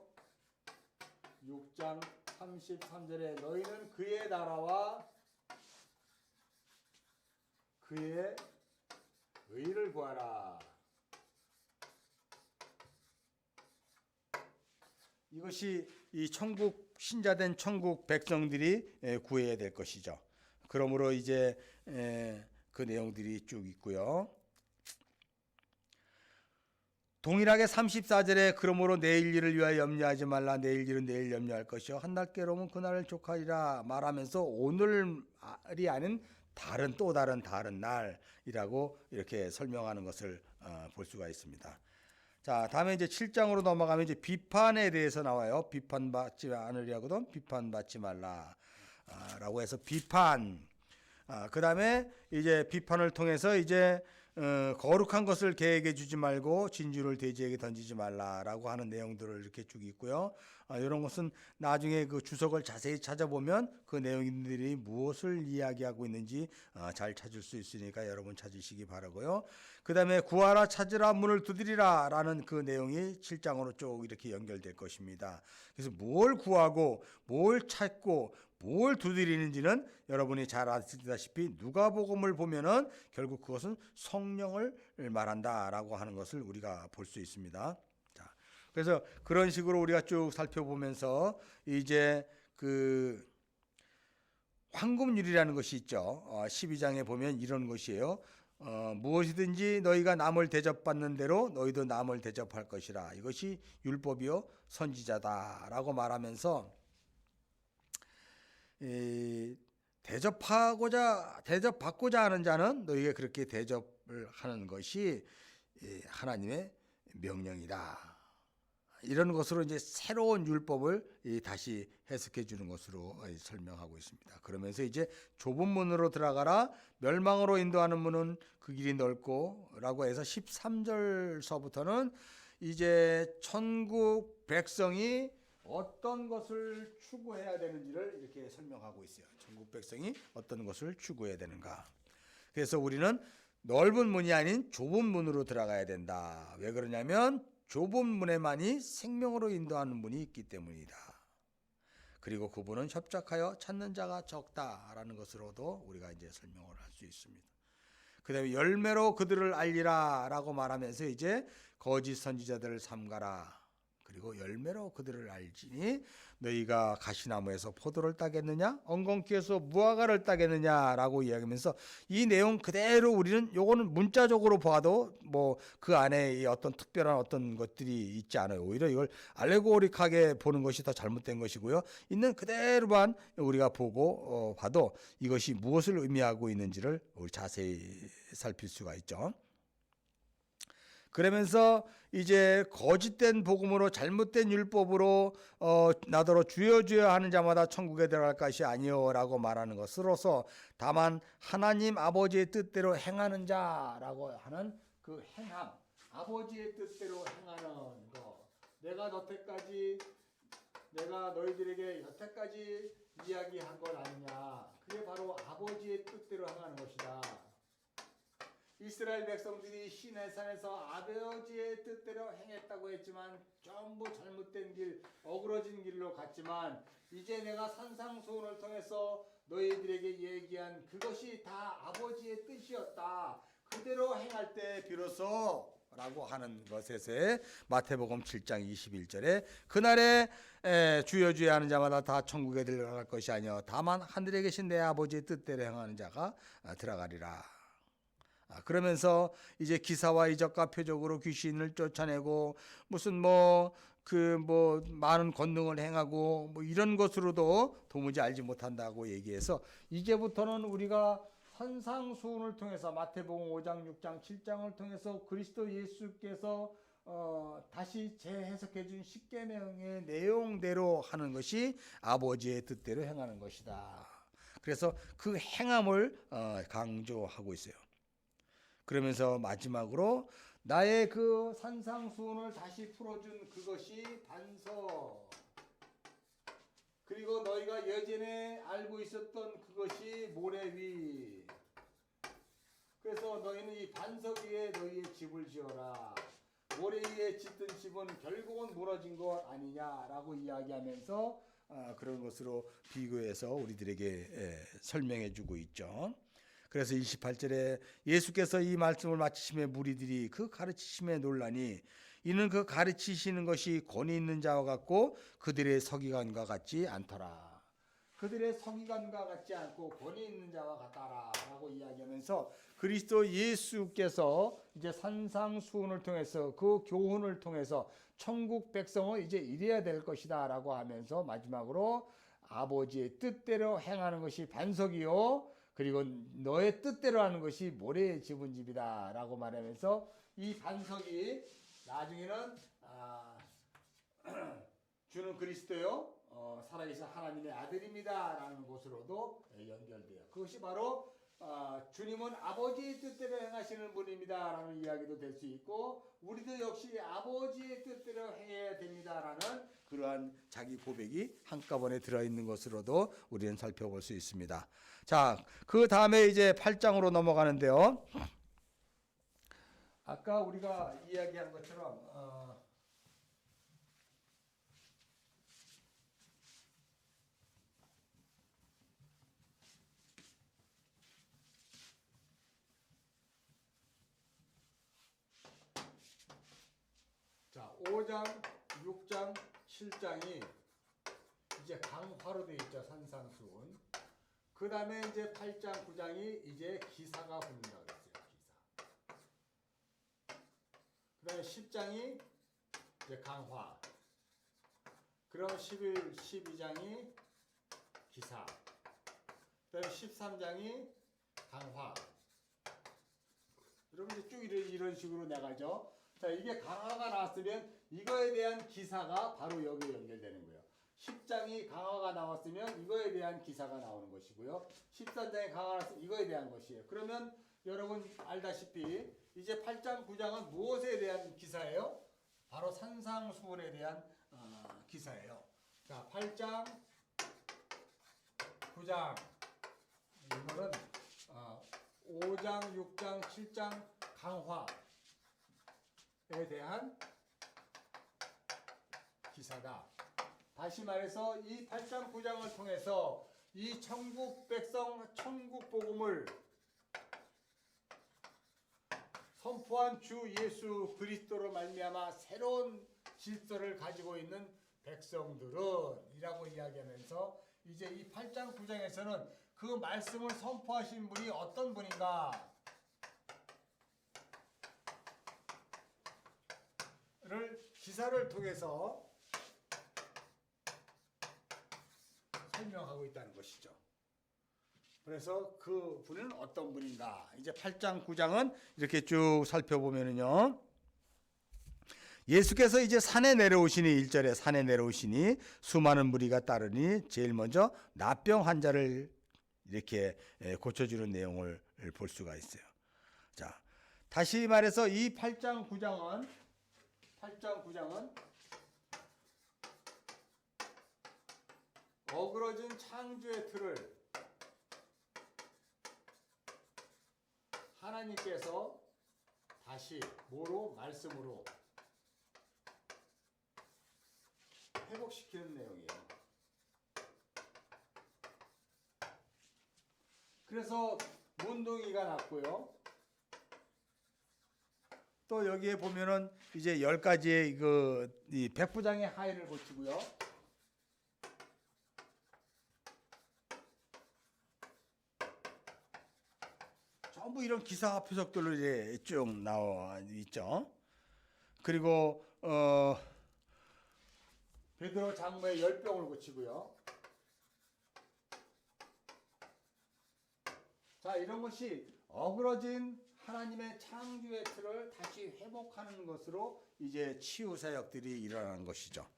6장 33절에 너희는 그의 나라와 그의 의를 구하라. 이것이 이 천국 신자된 천국 백성들이 구해야 될 것이죠. 그러므로 이제 그 내용들이 쭉 있고요. 동일하게 34절에 그러므로 내일 일을 위하여 염려하지 말라. 내일 일은 내일 염려할 것이요 한날 깨로면 그날을 족하리라 말하면서 오늘이 아닌 또 다른 날이라고 이렇게 설명하는 것을 볼 수가 있습니다. 자, 다음에 이제 7장으로 넘어가면 이제 비판에 대해서 나와요. 비판받지 않으려거든 비판받지 말라라고 해서 비판. 그다음에 이제 비판을 통해서 이제 거룩한 것을 계획해 주지 말고 진주를 돼지에게 던지지 말라라고 하는 내용들을 이렇게 쭉 있고요. 이런 것은 나중에 그 주석을 자세히 찾아보면 그 내용들이 무엇을 이야기하고 있는지 잘 찾을 수 있으니까 여러분 찾으시기 바라고요. 그 다음에 구하라 찾으라 문을 두드리라 라는 그 내용이 7장으로 쭉 이렇게 연결될 것입니다. 그래서 뭘 구하고 뭘 찾고 뭘 두드리는지는 여러분이 잘 아시다시피 누가복음을 보면은 결국 그것은 성령을 말한다라고 하는 것을 우리가 볼 수 있습니다. 자, 그래서 그런 식으로 우리가 쭉 살펴보면서 이제 그 황금률이라는 것이 있죠. 12장에 보면 이런 것이에요. 무엇이든지 너희가 남을 대접받는 대로 너희도 남을 대접할 것이라. 이것이 율법이요 선지자다라고 말하면서 대접받고자 하는 자는 너희에게 그렇게 대접을 하는 것이 하나님의 명령이다. 이런 것으로 이제 새로운 율법을 다시 해석해 주는 것으로 설명하고 있습니다. 그러면서 이제 좁은 문으로 들어가라. 멸망으로 인도하는 문은 그 길이 넓고라고 해서 13절서부터는 이제 천국 백성이 어떤 것을 추구해야 되는지를 이렇게 설명하고 있어요. 천국 백성이 어떤 것을 추구해야 되는가. 그래서 우리는 넓은 문이 아닌 좁은 문으로 들어가야 된다. 왜 그러냐면 좁은 문에만이 생명으로 인도하는 문이 있기 때문이다. 그리고 그분은 협착하여 찾는 자가 적다라는 것으로도 우리가 이제 설명을 할 수 있습니다. 그 다음에 열매로 그들을 알리라라고 말하면서 이제 거짓 선지자들을 삼가라. 그리고 열매로 그들을 알지니 너희가 가시나무에서 포도를 따겠느냐 엉겅퀴에서 무화과를 따겠느냐라고 이야기하면서 이 내용 그대로 우리는 요거는 문자적으로 봐도 뭐 그 안에 어떤 특별한 어떤 것들이 있지 않아요. 오히려 이걸 알레고릭하게 보는 것이 더 잘못된 것이고요. 있는 그대로만 우리가 보고 봐도 이것이 무엇을 의미하고 있는지를 우리 자세히 살필 수가 있죠. 그러면서 이제 거짓된 복음으로 잘못된 율법으로 나더러 주여 주여 하는 자마다 천국에 들어갈 것이 아니요라고 말하는 것으로서 다만 하나님 아버지의 뜻대로 행하는 자라고 하는 그 행함, 아버지의 뜻대로 행하는 거. 내가 너희들에게 여태까지 이야기한 건 아니냐. 그게 바로 아버지의 뜻대로 행하는 것이다. 이스라엘 백성들이 시내산에서 아버지의 뜻대로 행했다고 했지만 전부 잘못된 길, 어그러진 길로 갔지만 이제 내가 산상수훈을 통해서 너희들에게 얘기한 그것이 다 아버지의 뜻이었다. 그대로 행할 때 비로소 라고 하는 것에서 마태복음 7장 21절에 그날에 주여 주여 하는 자마다 다 천국에 들어갈 것이 아니요 다만 하늘에 계신 내 아버지의 뜻대로 행하는 자가 들어가리라. 그러면서 이제 기사와 이적과 표적으로 귀신을 쫓아내고 무슨 많은 권능을 행하고 이런 것으로도 도무지 알지 못한다고 얘기해서 이제부터는 우리가 산상수훈을 통해서 마태복음 5장, 6장, 7장을 통해서 그리스도 예수께서 다시 재해석해 준 십계명의 내용대로 하는 것이 아버지의 뜻대로 행하는 것이다. 그래서 그 행함을 강조하고 있어요. 그러면서 마지막으로 나의 그 산상수훈을 다시 풀어준 그것이 반석. 그리고 너희가 예전에 알고 있었던 그것이 모래 위. 그래서 너희는 이 반석 위에 너희의 집을 지어라. 모래 위에 짓던 집은 결국은 무너진 것 아니냐라고 이야기하면서 그런 것으로 비교해서 우리들에게 설명해 주고 있죠. 그래서 28절에 예수께서 이 말씀을 마치심에 무리들이 그 가르치심에 놀라니 이는 그 가르치시는 것이 권위 있는 자와 같고 그들의 서기관과 같지 않더라. 그들의 서기관과 같지 않고 권위 있는 자와 같다라 라고 이야기하면서 그리스도 예수께서 이제 산상수훈을 통해서 그 교훈을 통해서 천국 백성은 이제 이래야 될 것이다 라고 하면서 마지막으로 아버지의 뜻대로 행하는 것이 반석이요 그리고 너의 뜻대로 하는 것이 모래에 집은 집이다 라고 말하면서 이 반석이 나중에는 주는 그리스도요 살아계신 하나님의 아들입니다 라는 것으로도 연결돼요. 그것이 바로 주님은 아버지의 뜻대로 행하시는 분입니다 라는 이야기도 될 수 있고 우리도 역시 아버지의 뜻대로 해야 됩니다 라는 그러한 자기 고백이 한꺼번에 들어있는 것으로도 우리는 살펴볼 수 있습니다. 자, 그 다음에 이제 8장으로 넘어가는데요. 아까 우리가 이야기한 것처럼 자, 5장, 6장, 7장이 이제 강화로 되어 있죠. 산상수훈. 그 다음에 이제 8장, 9장이 이제 기사가 붙는다고 했어요. 기사. 그 다음에 10장이 이제 강화. 그럼 11, 12장이 기사. 그 다음에 13장이 강화. 여러분 이제 쭉 이런 식으로 나가죠. 자, 이게 강화가 나왔으면 이거에 대한 기사가 바로 여기에 연결되는 거예요. 10장이 강화가 나왔으면 이거에 대한 기사가 나오는 것이고요. 13장이 강화가 나왔으면 이거에 대한 것이에요. 그러면 여러분 알다시피 이제 8장, 9장은 무엇에 대한 기사예요? 바로 산상수훈에 대한 기사예요. 자, 8장, 9장 이거는 5장, 6장, 7장 강화에 대한 기사다. 다시 말해서 이 8장 9장을 통해서 이 천국 백성 천국 복음을 선포한 주 예수 그리스도로 말미암아 새로운 질서를 가지고 있는 백성들은 이라고 이야기하면서 이제 이 8장 9장에서는 그 말씀을 선포하신 분이 어떤 분인가 를 기사를 통해서 설명하고 있다는 것이죠. 그래서 그 분은 어떤 분인가? 이제 8장, 9장은 이렇게 쭉 살펴보면은요. 예수께서 이제 산에 내려오시니 1절에 산에 내려오시니 수많은 무리가 따르니 제일 먼저 납병 환자를 이렇게 고쳐주는 내용을 볼 수가 있어요. 자, 다시 말해서 이 8장 9장은 어그러진 창조의 틀을 하나님께서 다시 뭐로? 말씀으로 회복시키는 내용이에요. 그래서 문둥이가 났고요. 또 여기에 보면은 이제 10가지의 이 백부장의 하인을 고치고요. 전부 이런 기사 표적들로 이제 쭉 나와 있죠. 그리고 베드로 장모의 열병을 고치고요. 자, 이런 것이 어그러진 하나님의 창조의 틀을 다시 회복하는 것으로 이제 치유 사역들이 일어나는 것이죠.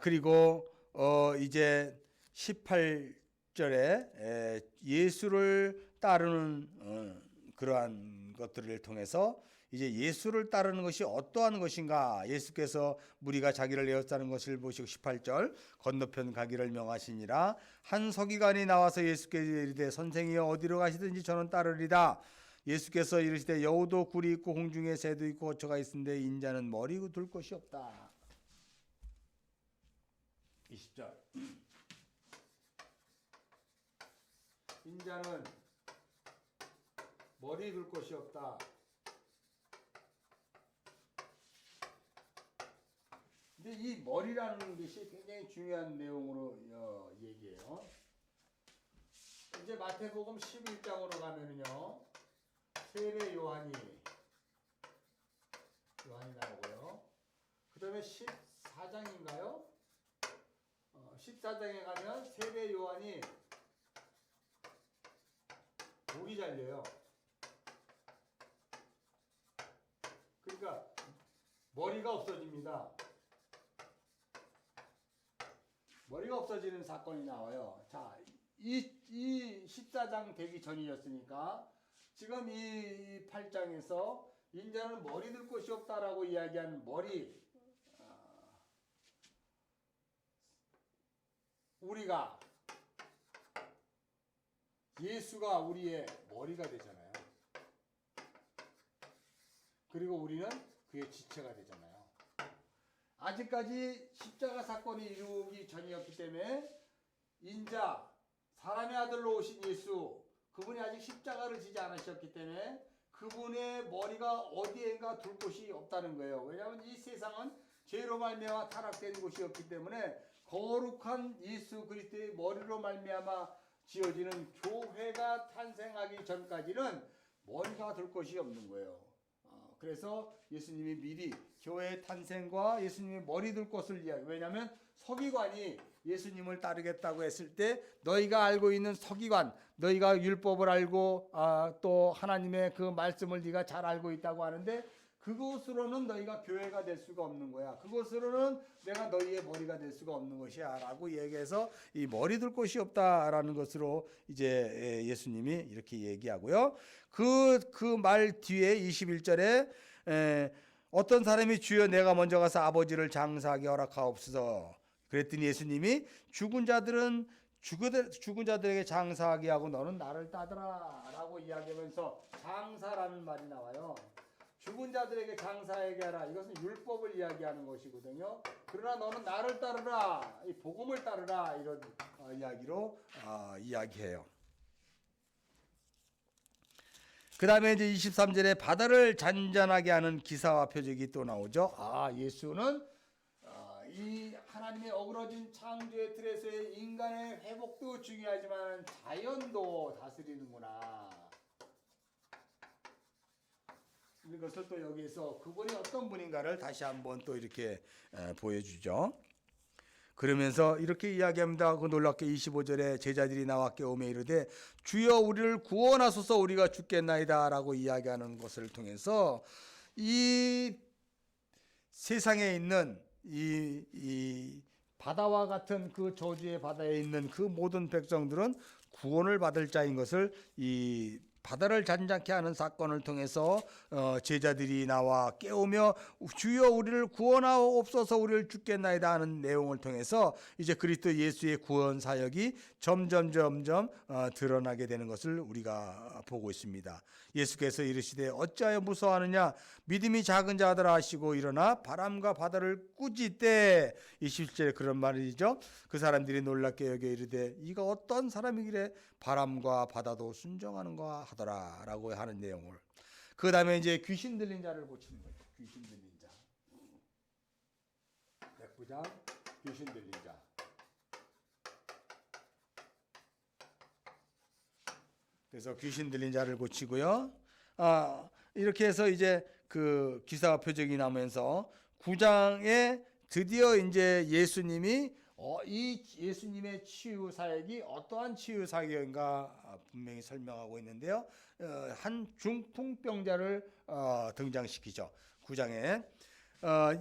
그리고 이제 18절에 예수를 따르는 그러한 것들을 통해서 이제 예수를 따르는 것이 어떠한 것인가, 예수께서 무리가 자기를 에워싸는 것을 보시고 18절 건너편 가기를 명하시니라. 한 서기관이 나와서 예수께 이르되 선생이여 어디로 가시든지 저는 따르리다. 예수께서 이르시되 여우도 굴이 있고 공중에 새도 있고 거처가 있은데 인자는 머리 둘 곳이 없다. 20절 인자는 머리 둘 곳이 없다. 근데 이 머리라는 것이 굉장히 중요한 내용으로 얘기해요. 이제 마태복음 11장으로 가면은요, 세례 요한이 나오고요. 그 다음에 14장인가요? 14장에 가면 세례 요한이 목이 잘려요. 그러니까 머리가 없어집니다. 머리가 없어지는 사건이 나와요. 자, 이 14장 되기 전이었으니까 지금 이 8장에서 인자는 머리 들 곳이 없다라고 이야기하는 머리, 우리가 예수가 우리의 머리가 되잖아요. 그리고 우리는 그의 지체가 되잖아요. 아직까지 십자가 사건이 이루기 전이었기 때문에 인자, 사람의 아들로 오신 예수, 그분이 아직 십자가를 지지 않으셨기 때문에 그분의 머리가 어디엔가 둘 곳이 없다는 거예요. 왜냐하면 이 세상은 죄로 말미암아 타락된 곳이었기 때문에 거룩한 예수 그리스도의 머리로 말미암아 지어지는 교회가 탄생하기 전까지는 머리가 둘 곳이 없는 거예요. 그래서 예수님이 미리 교회의 탄생과 예수님의 머리 둘 곳을 이야기. 왜냐하면 서기관이 예수님을 따르겠다고 했을 때 너희가 알고 있는 서기관, 너희가 율법을 알고 또 하나님의 그 말씀을 네가 잘 알고 있다고 하는데 그곳으로는 너희가 교회가 될 수가 없는 거야. 그곳으로는 내가 너희의 머리가 될 수가 없는 것이야 라고 얘기해서 이 머리 둘 곳이 없다라는 것으로 이제 예수님이 이렇게 얘기하고요. 그 말 뒤에 21절에 어떤 사람이 주여 내가 먼저 가서 아버지를 장사하게 허락하옵소서. 그랬더니 예수님이 죽은 자들에게 장사하게 하고 너는 나를 따르라 라고 이야기하면서 장사라는 말이 나와요. 죽은 자들에게 장사하게 하라. 이것은 율법을 이야기하는 것이거든요. 그러나 너는 나를 따르라. 이 복음을 따르라. 이런 이야기로 이야기해요. 그 다음에 이제 23절에 바다를 잔잔하게 하는 기사와 표적이 또 나오죠. 예수는 이 하나님의 어그러진 창조의 틀에서의 인간의 회복도 중요하지만 자연도 다스리는구나. 이것을 또 여기에서 그분이 어떤 분인가를 다시 한번 또 이렇게 보여주죠. 그러면서 이렇게 이야기합니다. 그 놀랍게 25절에 제자들이 나와 깨우며 이르되 주여 우리를 구원하소서 우리가 죽겠나이다 라고 이야기하는 것을 통해서 이 세상에 있는 이 바다와 같은 그 저주의 바다에 있는 그 모든 백성들은 구원을 받을 자인 것을 이 바다를 잔잔케 하는 사건을 통해서 제자들이 나와 깨우며 주여 우리를 구원하옵소서 우리를 죽겠나이다 하는 내용을 통해서 이제 그리스도 예수의 구원 사역이 점점 드러나게 되는 것을 우리가 보고 있습니다. 예수께서 이르시되 어찌하여 무서워하느냐 믿음이 작은 자들아 하시고 일어나 바람과 바다를 꾸짖되 이 17절에 그런 말이죠. 그 사람들이 놀랍게 여겨 이르되 이가 어떤 사람이기래 바람과 바다도 순종하는가 하더라 라고 하는 내용을 그 다음에 이제 귀신 들린 자를 고치는 거예요. 귀신 들린 자 109장 귀신 들린 자 그래서 귀신 들린 자를 고치고요. 이렇게 해서 이제 그 기사와 표적이 나오면서 9장에 드디어 이제 예수님이 이 예수님의 치유 사역이 어떠한 치유 사역인가 분명히 설명하고 있는데요. 한 중풍병자를 등장시키죠. 9장에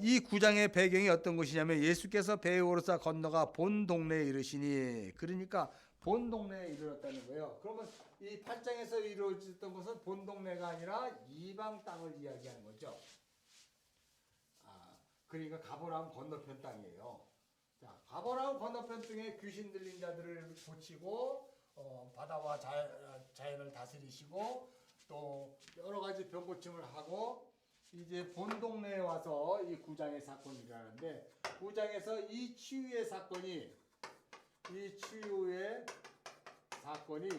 이 9장의 배경이 어떤 것이냐면 예수께서 배에 오르사 건너가 본 동네에 이르시니 그러니까 본 동네에 이르렀다는 거예요. 그러면 이 8장에서 이루어졌던 것은 본 동네가 아니라 이방 땅을 이야기하는 거죠. 그러니까 가버나움 건너편 땅이에요. 자, 가버나움 건너편 중에 귀신 들린 자들을 고치고 바다와 자연을 다스리시고 또 여러 가지 병 고침을 하고 이제 본 동네에 와서 이 9장의 사건이 일어나는데 9장에서 이 치유의 사건이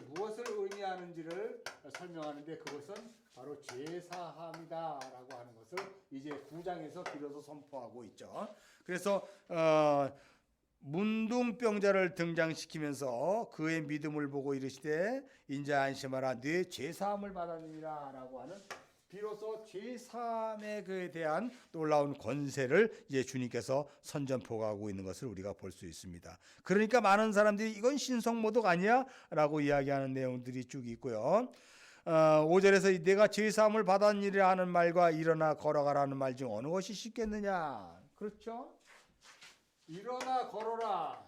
무엇을 의미하는지를 설명하는데 그것은 바로 죄사함이다라고 하는 것을 이제 9장에서 비로소 선포하고 있죠. 그래서 문둥병자를 등장시키면서 그의 믿음을 보고 이르시되 인자 안심하라 네 죄사함을 받았느니라라고 하는 비로소 죄사함에 그에 대한 놀라운 권세를 이제 주님께서 선전포고하고 있는 것을 우리가 볼 수 있습니다. 그러니까 많은 사람들이 이건 신성모독 아니야? 라고 이야기하는 내용들이 쭉 있고요. 5절에서 내가 죄사함을 받았느니라 하는 말과 일어나 걸어가라는 말 중 어느 것이 쉽겠느냐? 그렇죠? 일어나 걸어라.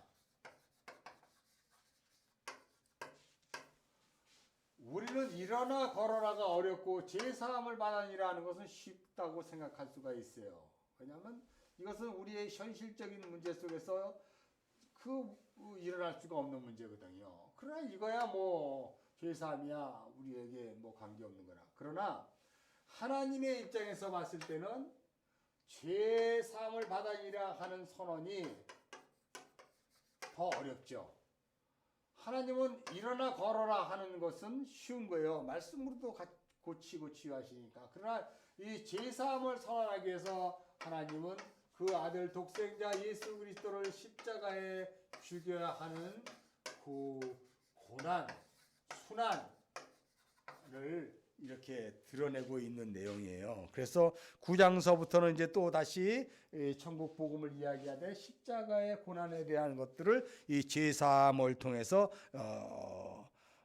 우리는 일어나 걸어라가 어렵고 죄사함을 받으니라 하는 것은 쉽다고 생각할 수가 있어요. 왜냐하면 이것은 우리의 현실적인 문제 속에서 일어날 수가 없는 문제거든요. 그러나 이거야 뭐 죄사함이야 우리에게 뭐 관계없는 거라. 그러나 하나님의 입장에서 봤을 때는 죄사함을 받으니라 하는 선언이 더 어렵죠. 하나님은 일어나 걸어라 하는 것은 쉬운 거예요. 말씀으로도 고치고 치유하시니까. 그러나 이 죄사함을 선언하기 위해서 하나님은 그 아들 독생자 예수 그리스도를 십자가에 죽여야 하는 그 고난, 순환을 이렇게 드러내고 있는 내용이에요. 그래서 9장서부터는 이제 또 다시 천국 복음을 이야기하되 십자가의 고난에 대한 것들을 이 제사함을 통해서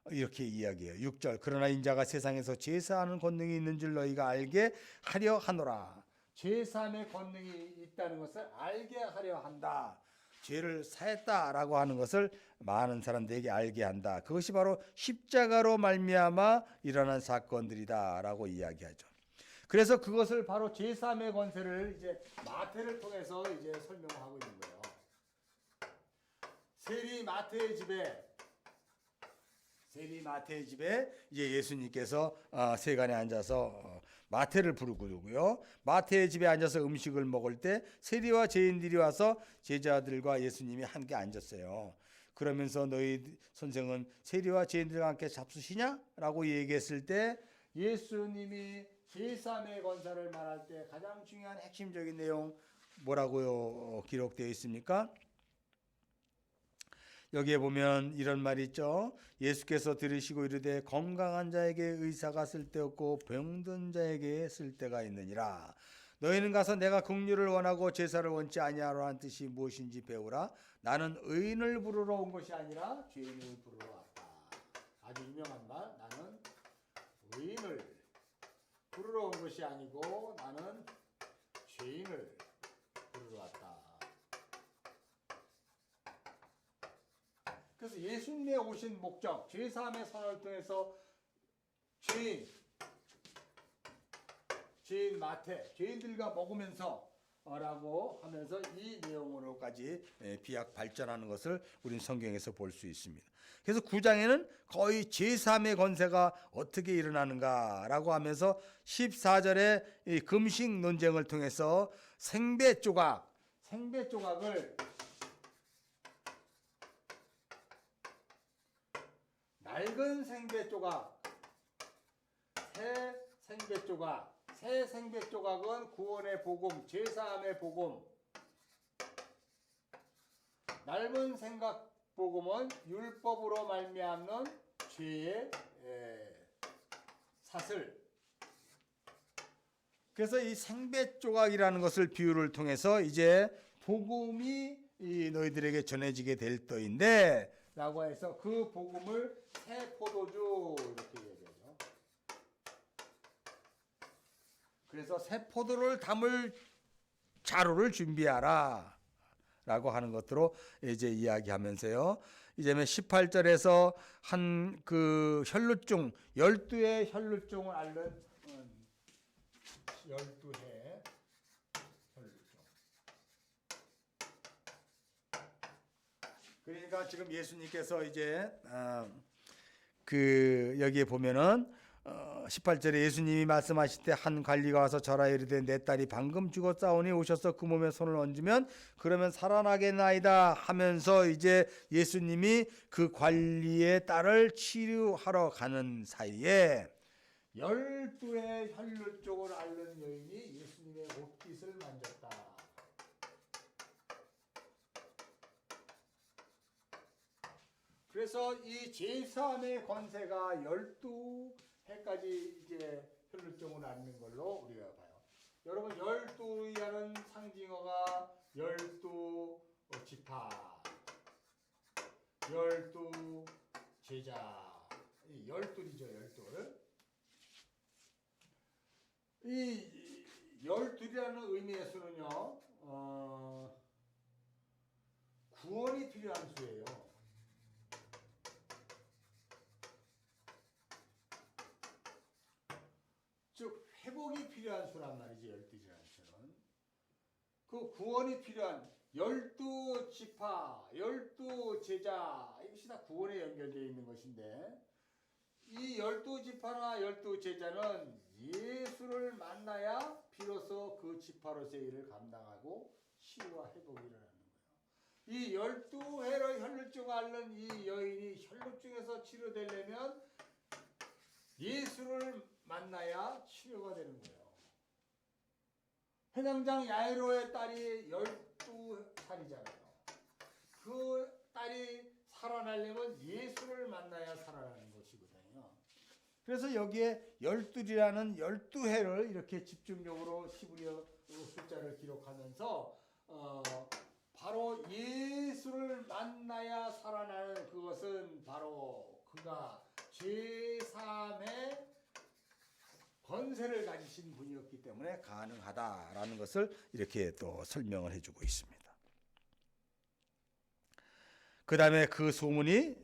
이렇게 이야기해요. 6절 그러나 인자가 세상에서 제사하는 권능이 있는 줄 너희가 알게 하려 하노라. 제사함의 권능이 있다는 것을 알게 하려 한다. 죄를 사했다라고 하는 것을 많은 사람들에게 알게 한다. 그것이 바로 십자가로 말미암아 일어난 사건들이다라고 이야기하죠. 그래서 그것을 바로 제3의 권세를 이제 마태를 통해서 이제 설명하고 있는 거예요. 세리 마태의 집에 이제 예수님께서 세간에 앉아서 마태를 부르고요. 마태의 집에 앉아서 음식을 먹을 때 세리와 죄인들이 와서 제자들과 예수님이 함께 앉았어요. 그러면서 너희 선생은 세리와 죄인들과 함께 잡수시냐? 라고 얘기했을 때 예수님이 제3의 권세를 말할 때 가장 중요한 핵심적인 내용 뭐라고요 기록되어 있습니까? 여기에 보면 이런 말이 있죠. 예수께서 들으시고 이르되 건강한 자에게 의사가 쓸데없고 병든 자에게 쓸데가 있느니라. 너희는 가서 내가 긍휼을 원하고 제사를 원치 아니하노라 한 뜻이 무엇인지 배우라. 나는 의인을 부르러 온 것이 아니라 죄인을 부르러 왔다. 아주 유명한 말. 나는 의인을 부르러 온 것이 아니고 나는 죄인을 부르러 왔다. 그래서 예수님의 오신 목적, 제3의 선언을 통해서 죄인 마태, 죄인들과 먹으면서 라고 하면서 이 내용으로까지 비약 발전하는 것을 우리는 성경에서 볼 수 있습니다. 그래서 9장에는 거의 제3의 권세가 어떻게 일어나는가라고 하면서 14절에 이 금식 논쟁을 통해서 생배 조각을 낡은 생배 조각, 새 생배 조각, 새 생배 조각은 구원의 복음, 제3의 복음. 낡은 생각 복음은 율법으로 말미암는 죄의 사슬. 그래서 이 생배 조각이라는 것을 비유를 통해서 이제 복음이 너희들에게 전해지게 될 터인데 라고 해서 그 복음을 새 포도주 이렇게 얘기하죠. 그래서 새 포도를 담을 자루를 준비하라 라고 하는 것으로 이제 이야기하면서요. 이제 18절에서 한 그 혈루증 12의 혈루증을 앓는 12의 혈루증. 그러니까 지금 예수님께서 이제 그 여기에 보면은 18절에 예수님이 말씀하실 때 한 관리가 와서 절하 이르되 내 딸이 방금 죽었사오니 오셔서 그 몸에 손을 얹으면 그러면 살아나겠나이다 하면서 이제 예수님이 그 관리의 딸을 치료하러 가는 사이에 12의 혈루 쪽을 앓는 여인이 예수님의 옷깃을 만졌다. 그래서 이 제3의 권세가 12해까지 이제 혈루증을 앓는 걸로 우리가 봐요. 여러분 12이라는 상징어가 12지파, 12제자, 12이죠. 12. 이 12이라는 의미에서는요, 구원이 필요한 수예요. 즉 회복이 필요한 수란 말이지. 12지라는 수는 그 구원이 필요한 12지파, 12제자 이것이 다 구원에 연결되어 있는 것인데 이 12지파나 12제자는 예수를 만나야 비로소 그 지파로서의 일을 감당하고 치유와 회복이 일어나는 거예요. 이 12회로 혈루증 앓는 이 여인이 혈루증에서 치료되려면 예수를 만나야 치료가 되는 거예요. 회당장 야이로의 딸이 12살이잖아요. 그 딸이 살아나려면 예수를 만나야 살아나는 것이거든요. 그래서 여기에 12이라는 12회를 이렇게 집중적으로 히브리어 숫자를 기록하면서 바로 예수를 만나야 살아나는 그것은 바로 그가 제3의 권세를 가지신 분이었기 때문에 가능하다라는 것을 이렇게 또 설명을 해주고 있습니다. 그 다음에 그 소문이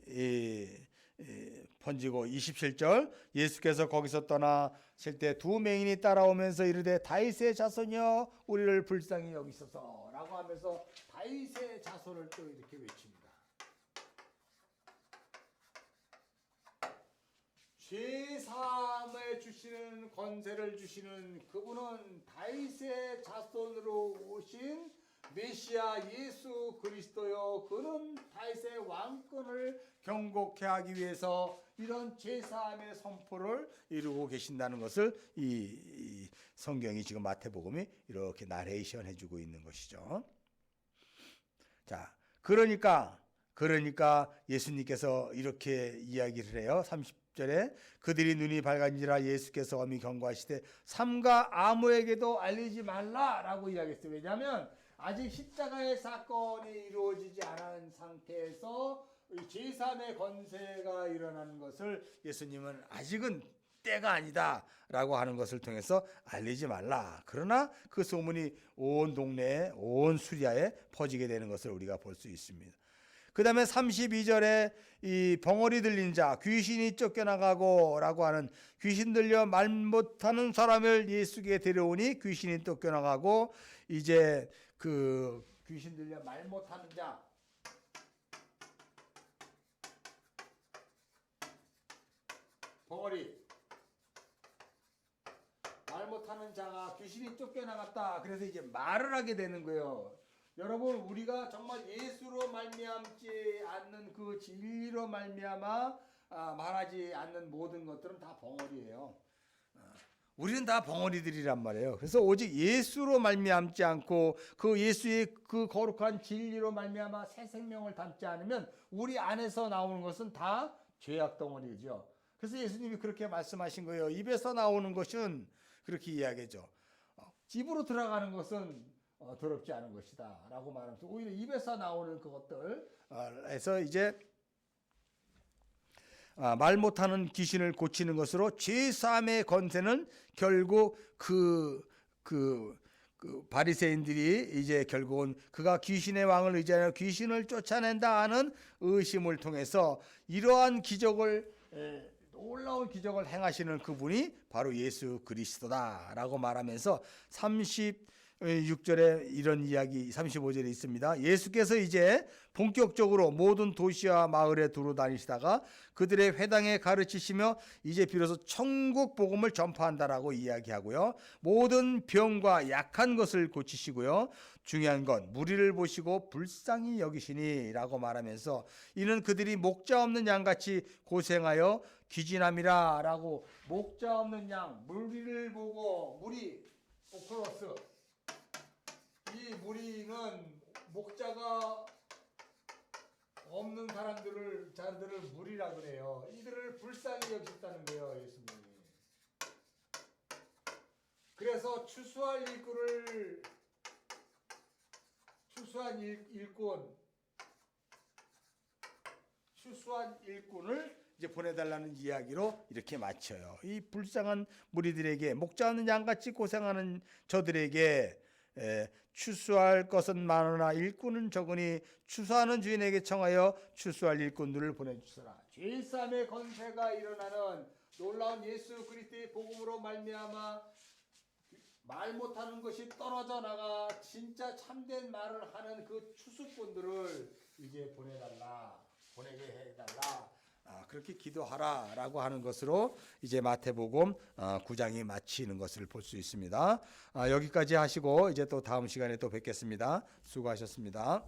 번지고 27절 예수께서 거기서 떠나실 때 두 맹인이 따라오면서 이르되 다윗의 자손이여 우리를 불쌍히 여기소서 라고 하면서 다윗의 자손을 또 이렇게 외칩니다. 제3에 주시는 권세를 주시는 그분은 다윗의 자손으로 오신 메시아 예수 그리스도요. 그는 다윗의 왕권을 경고케 하기 위해서 이런 제3의 선포를 이루고 계신다는 것을 이 성경이 지금 마태복음이 이렇게 나레이션 해주고 있는 것이죠. 자, 그러니까 예수님께서 이렇게 이야기를 해요. 30절에 그들이 눈이 밝은지라 예수께서 엄히 경고하시되 삼가 아무에게도 알리지 말라라고 이야기했어요. 왜냐하면 아직 십자가의 사건이 이루어지지 않은 상태에서 제3의 권세가 일어나는 것을 예수님은 아직은 때가 아니다 라고 하는 것을 통해서 알리지 말라. 그러나 그 소문이 온 동네에 온 수리아에 퍼지게 되는 것을 우리가 볼 수 있습니다. 그다음에 32절에 이 벙어리 들린 자, 귀신이 쫓겨나가고라고 하는, 귀신 들려 말 못하는 사람을 예수께 데려오니 귀신이 쫓겨나가고, 이제 그 귀신 들려 말 못하는 자, 벙어리, 말 못하는 자가 귀신이 쫓겨나갔다. 그래서 이제 말을 하게 되는 거예요. 여러분, 우리가 정말 예수로 말미암지 않는 그 진리로 말미암아 말하지 않는 모든 것들은 다 벙어리예요. 우리는 다 벙어리들이란 말이에요. 그래서 오직 예수로 말미암지 않고 그 예수의 그 거룩한 진리로 말미암아 새 생명을 담지 않으면 우리 안에서 나오는 것은 다 죄악 덩어리죠. 그래서 예수님이 그렇게 말씀하신 거예요. 입에서 나오는 것은, 그렇게 이야기죠. 집으로 들어가는 것은 더럽지 않은 것이다 라고 말하면서 오히려 입에서 나오는 그것들에서 이제 말 못하는 귀신을 고치는 것으로 죄사함의 권세는 결국 그 바리새인들이 이제 결국은 그가 귀신의 왕을 의지하여 귀신을 쫓아낸다 하는 의심을 통해서 이러한 기적을, 놀라운 기적을 행하시는 그분이 바로 예수 그리스도다라고 말하면서 36절에 이런 이야기, 35절에 있습니다. 예수께서 이제 본격적으로 모든 도시와 마을에 두루 다니시다가 그들의 회당에 가르치시며 이제 비로소 천국 복음을 전파한다라고 이야기하고요. 모든 병과 약한 것을 고치시고요. 중요한 건 무리를 보시고 불쌍히 여기시니라고 말하면서 이는 그들이 목자 없는 양같이 고생하여 귀진함이라라고, 목자 없는 양, 무리를 보고, 무리, 오크로스, 이 무리는 목자가 없는 자들을 무리라 그래요. 이들을 불쌍히 여기셨다는 거예요, 예수님이. 그래서 추수한 일꾼을 이제 보내달라는 이야기로 이렇게 마쳐요. 이 불쌍한 무리들에게, 목자 없는 양같이 고생하는 저들에게 추수할 것은 많으나 일꾼은 적으니 추수하는 주인에게 청하여 추수할 일꾼들을 보내주시라. 죄사함의 권세가 일어나는 놀라운 예수 그리스도의 복음으로 말미암아 말 못하는 것이 떨어져 나가 진짜 참된 말을 하는 그 추수꾼들을 이제 보내게 해달라. 그렇게 기도하라라고 하는 것으로 이제 마태복음 9장이 마치는 것을 볼 수 있습니다. 여기까지 하시고 이제 또 다음 시간에 또 뵙겠습니다. 수고하셨습니다.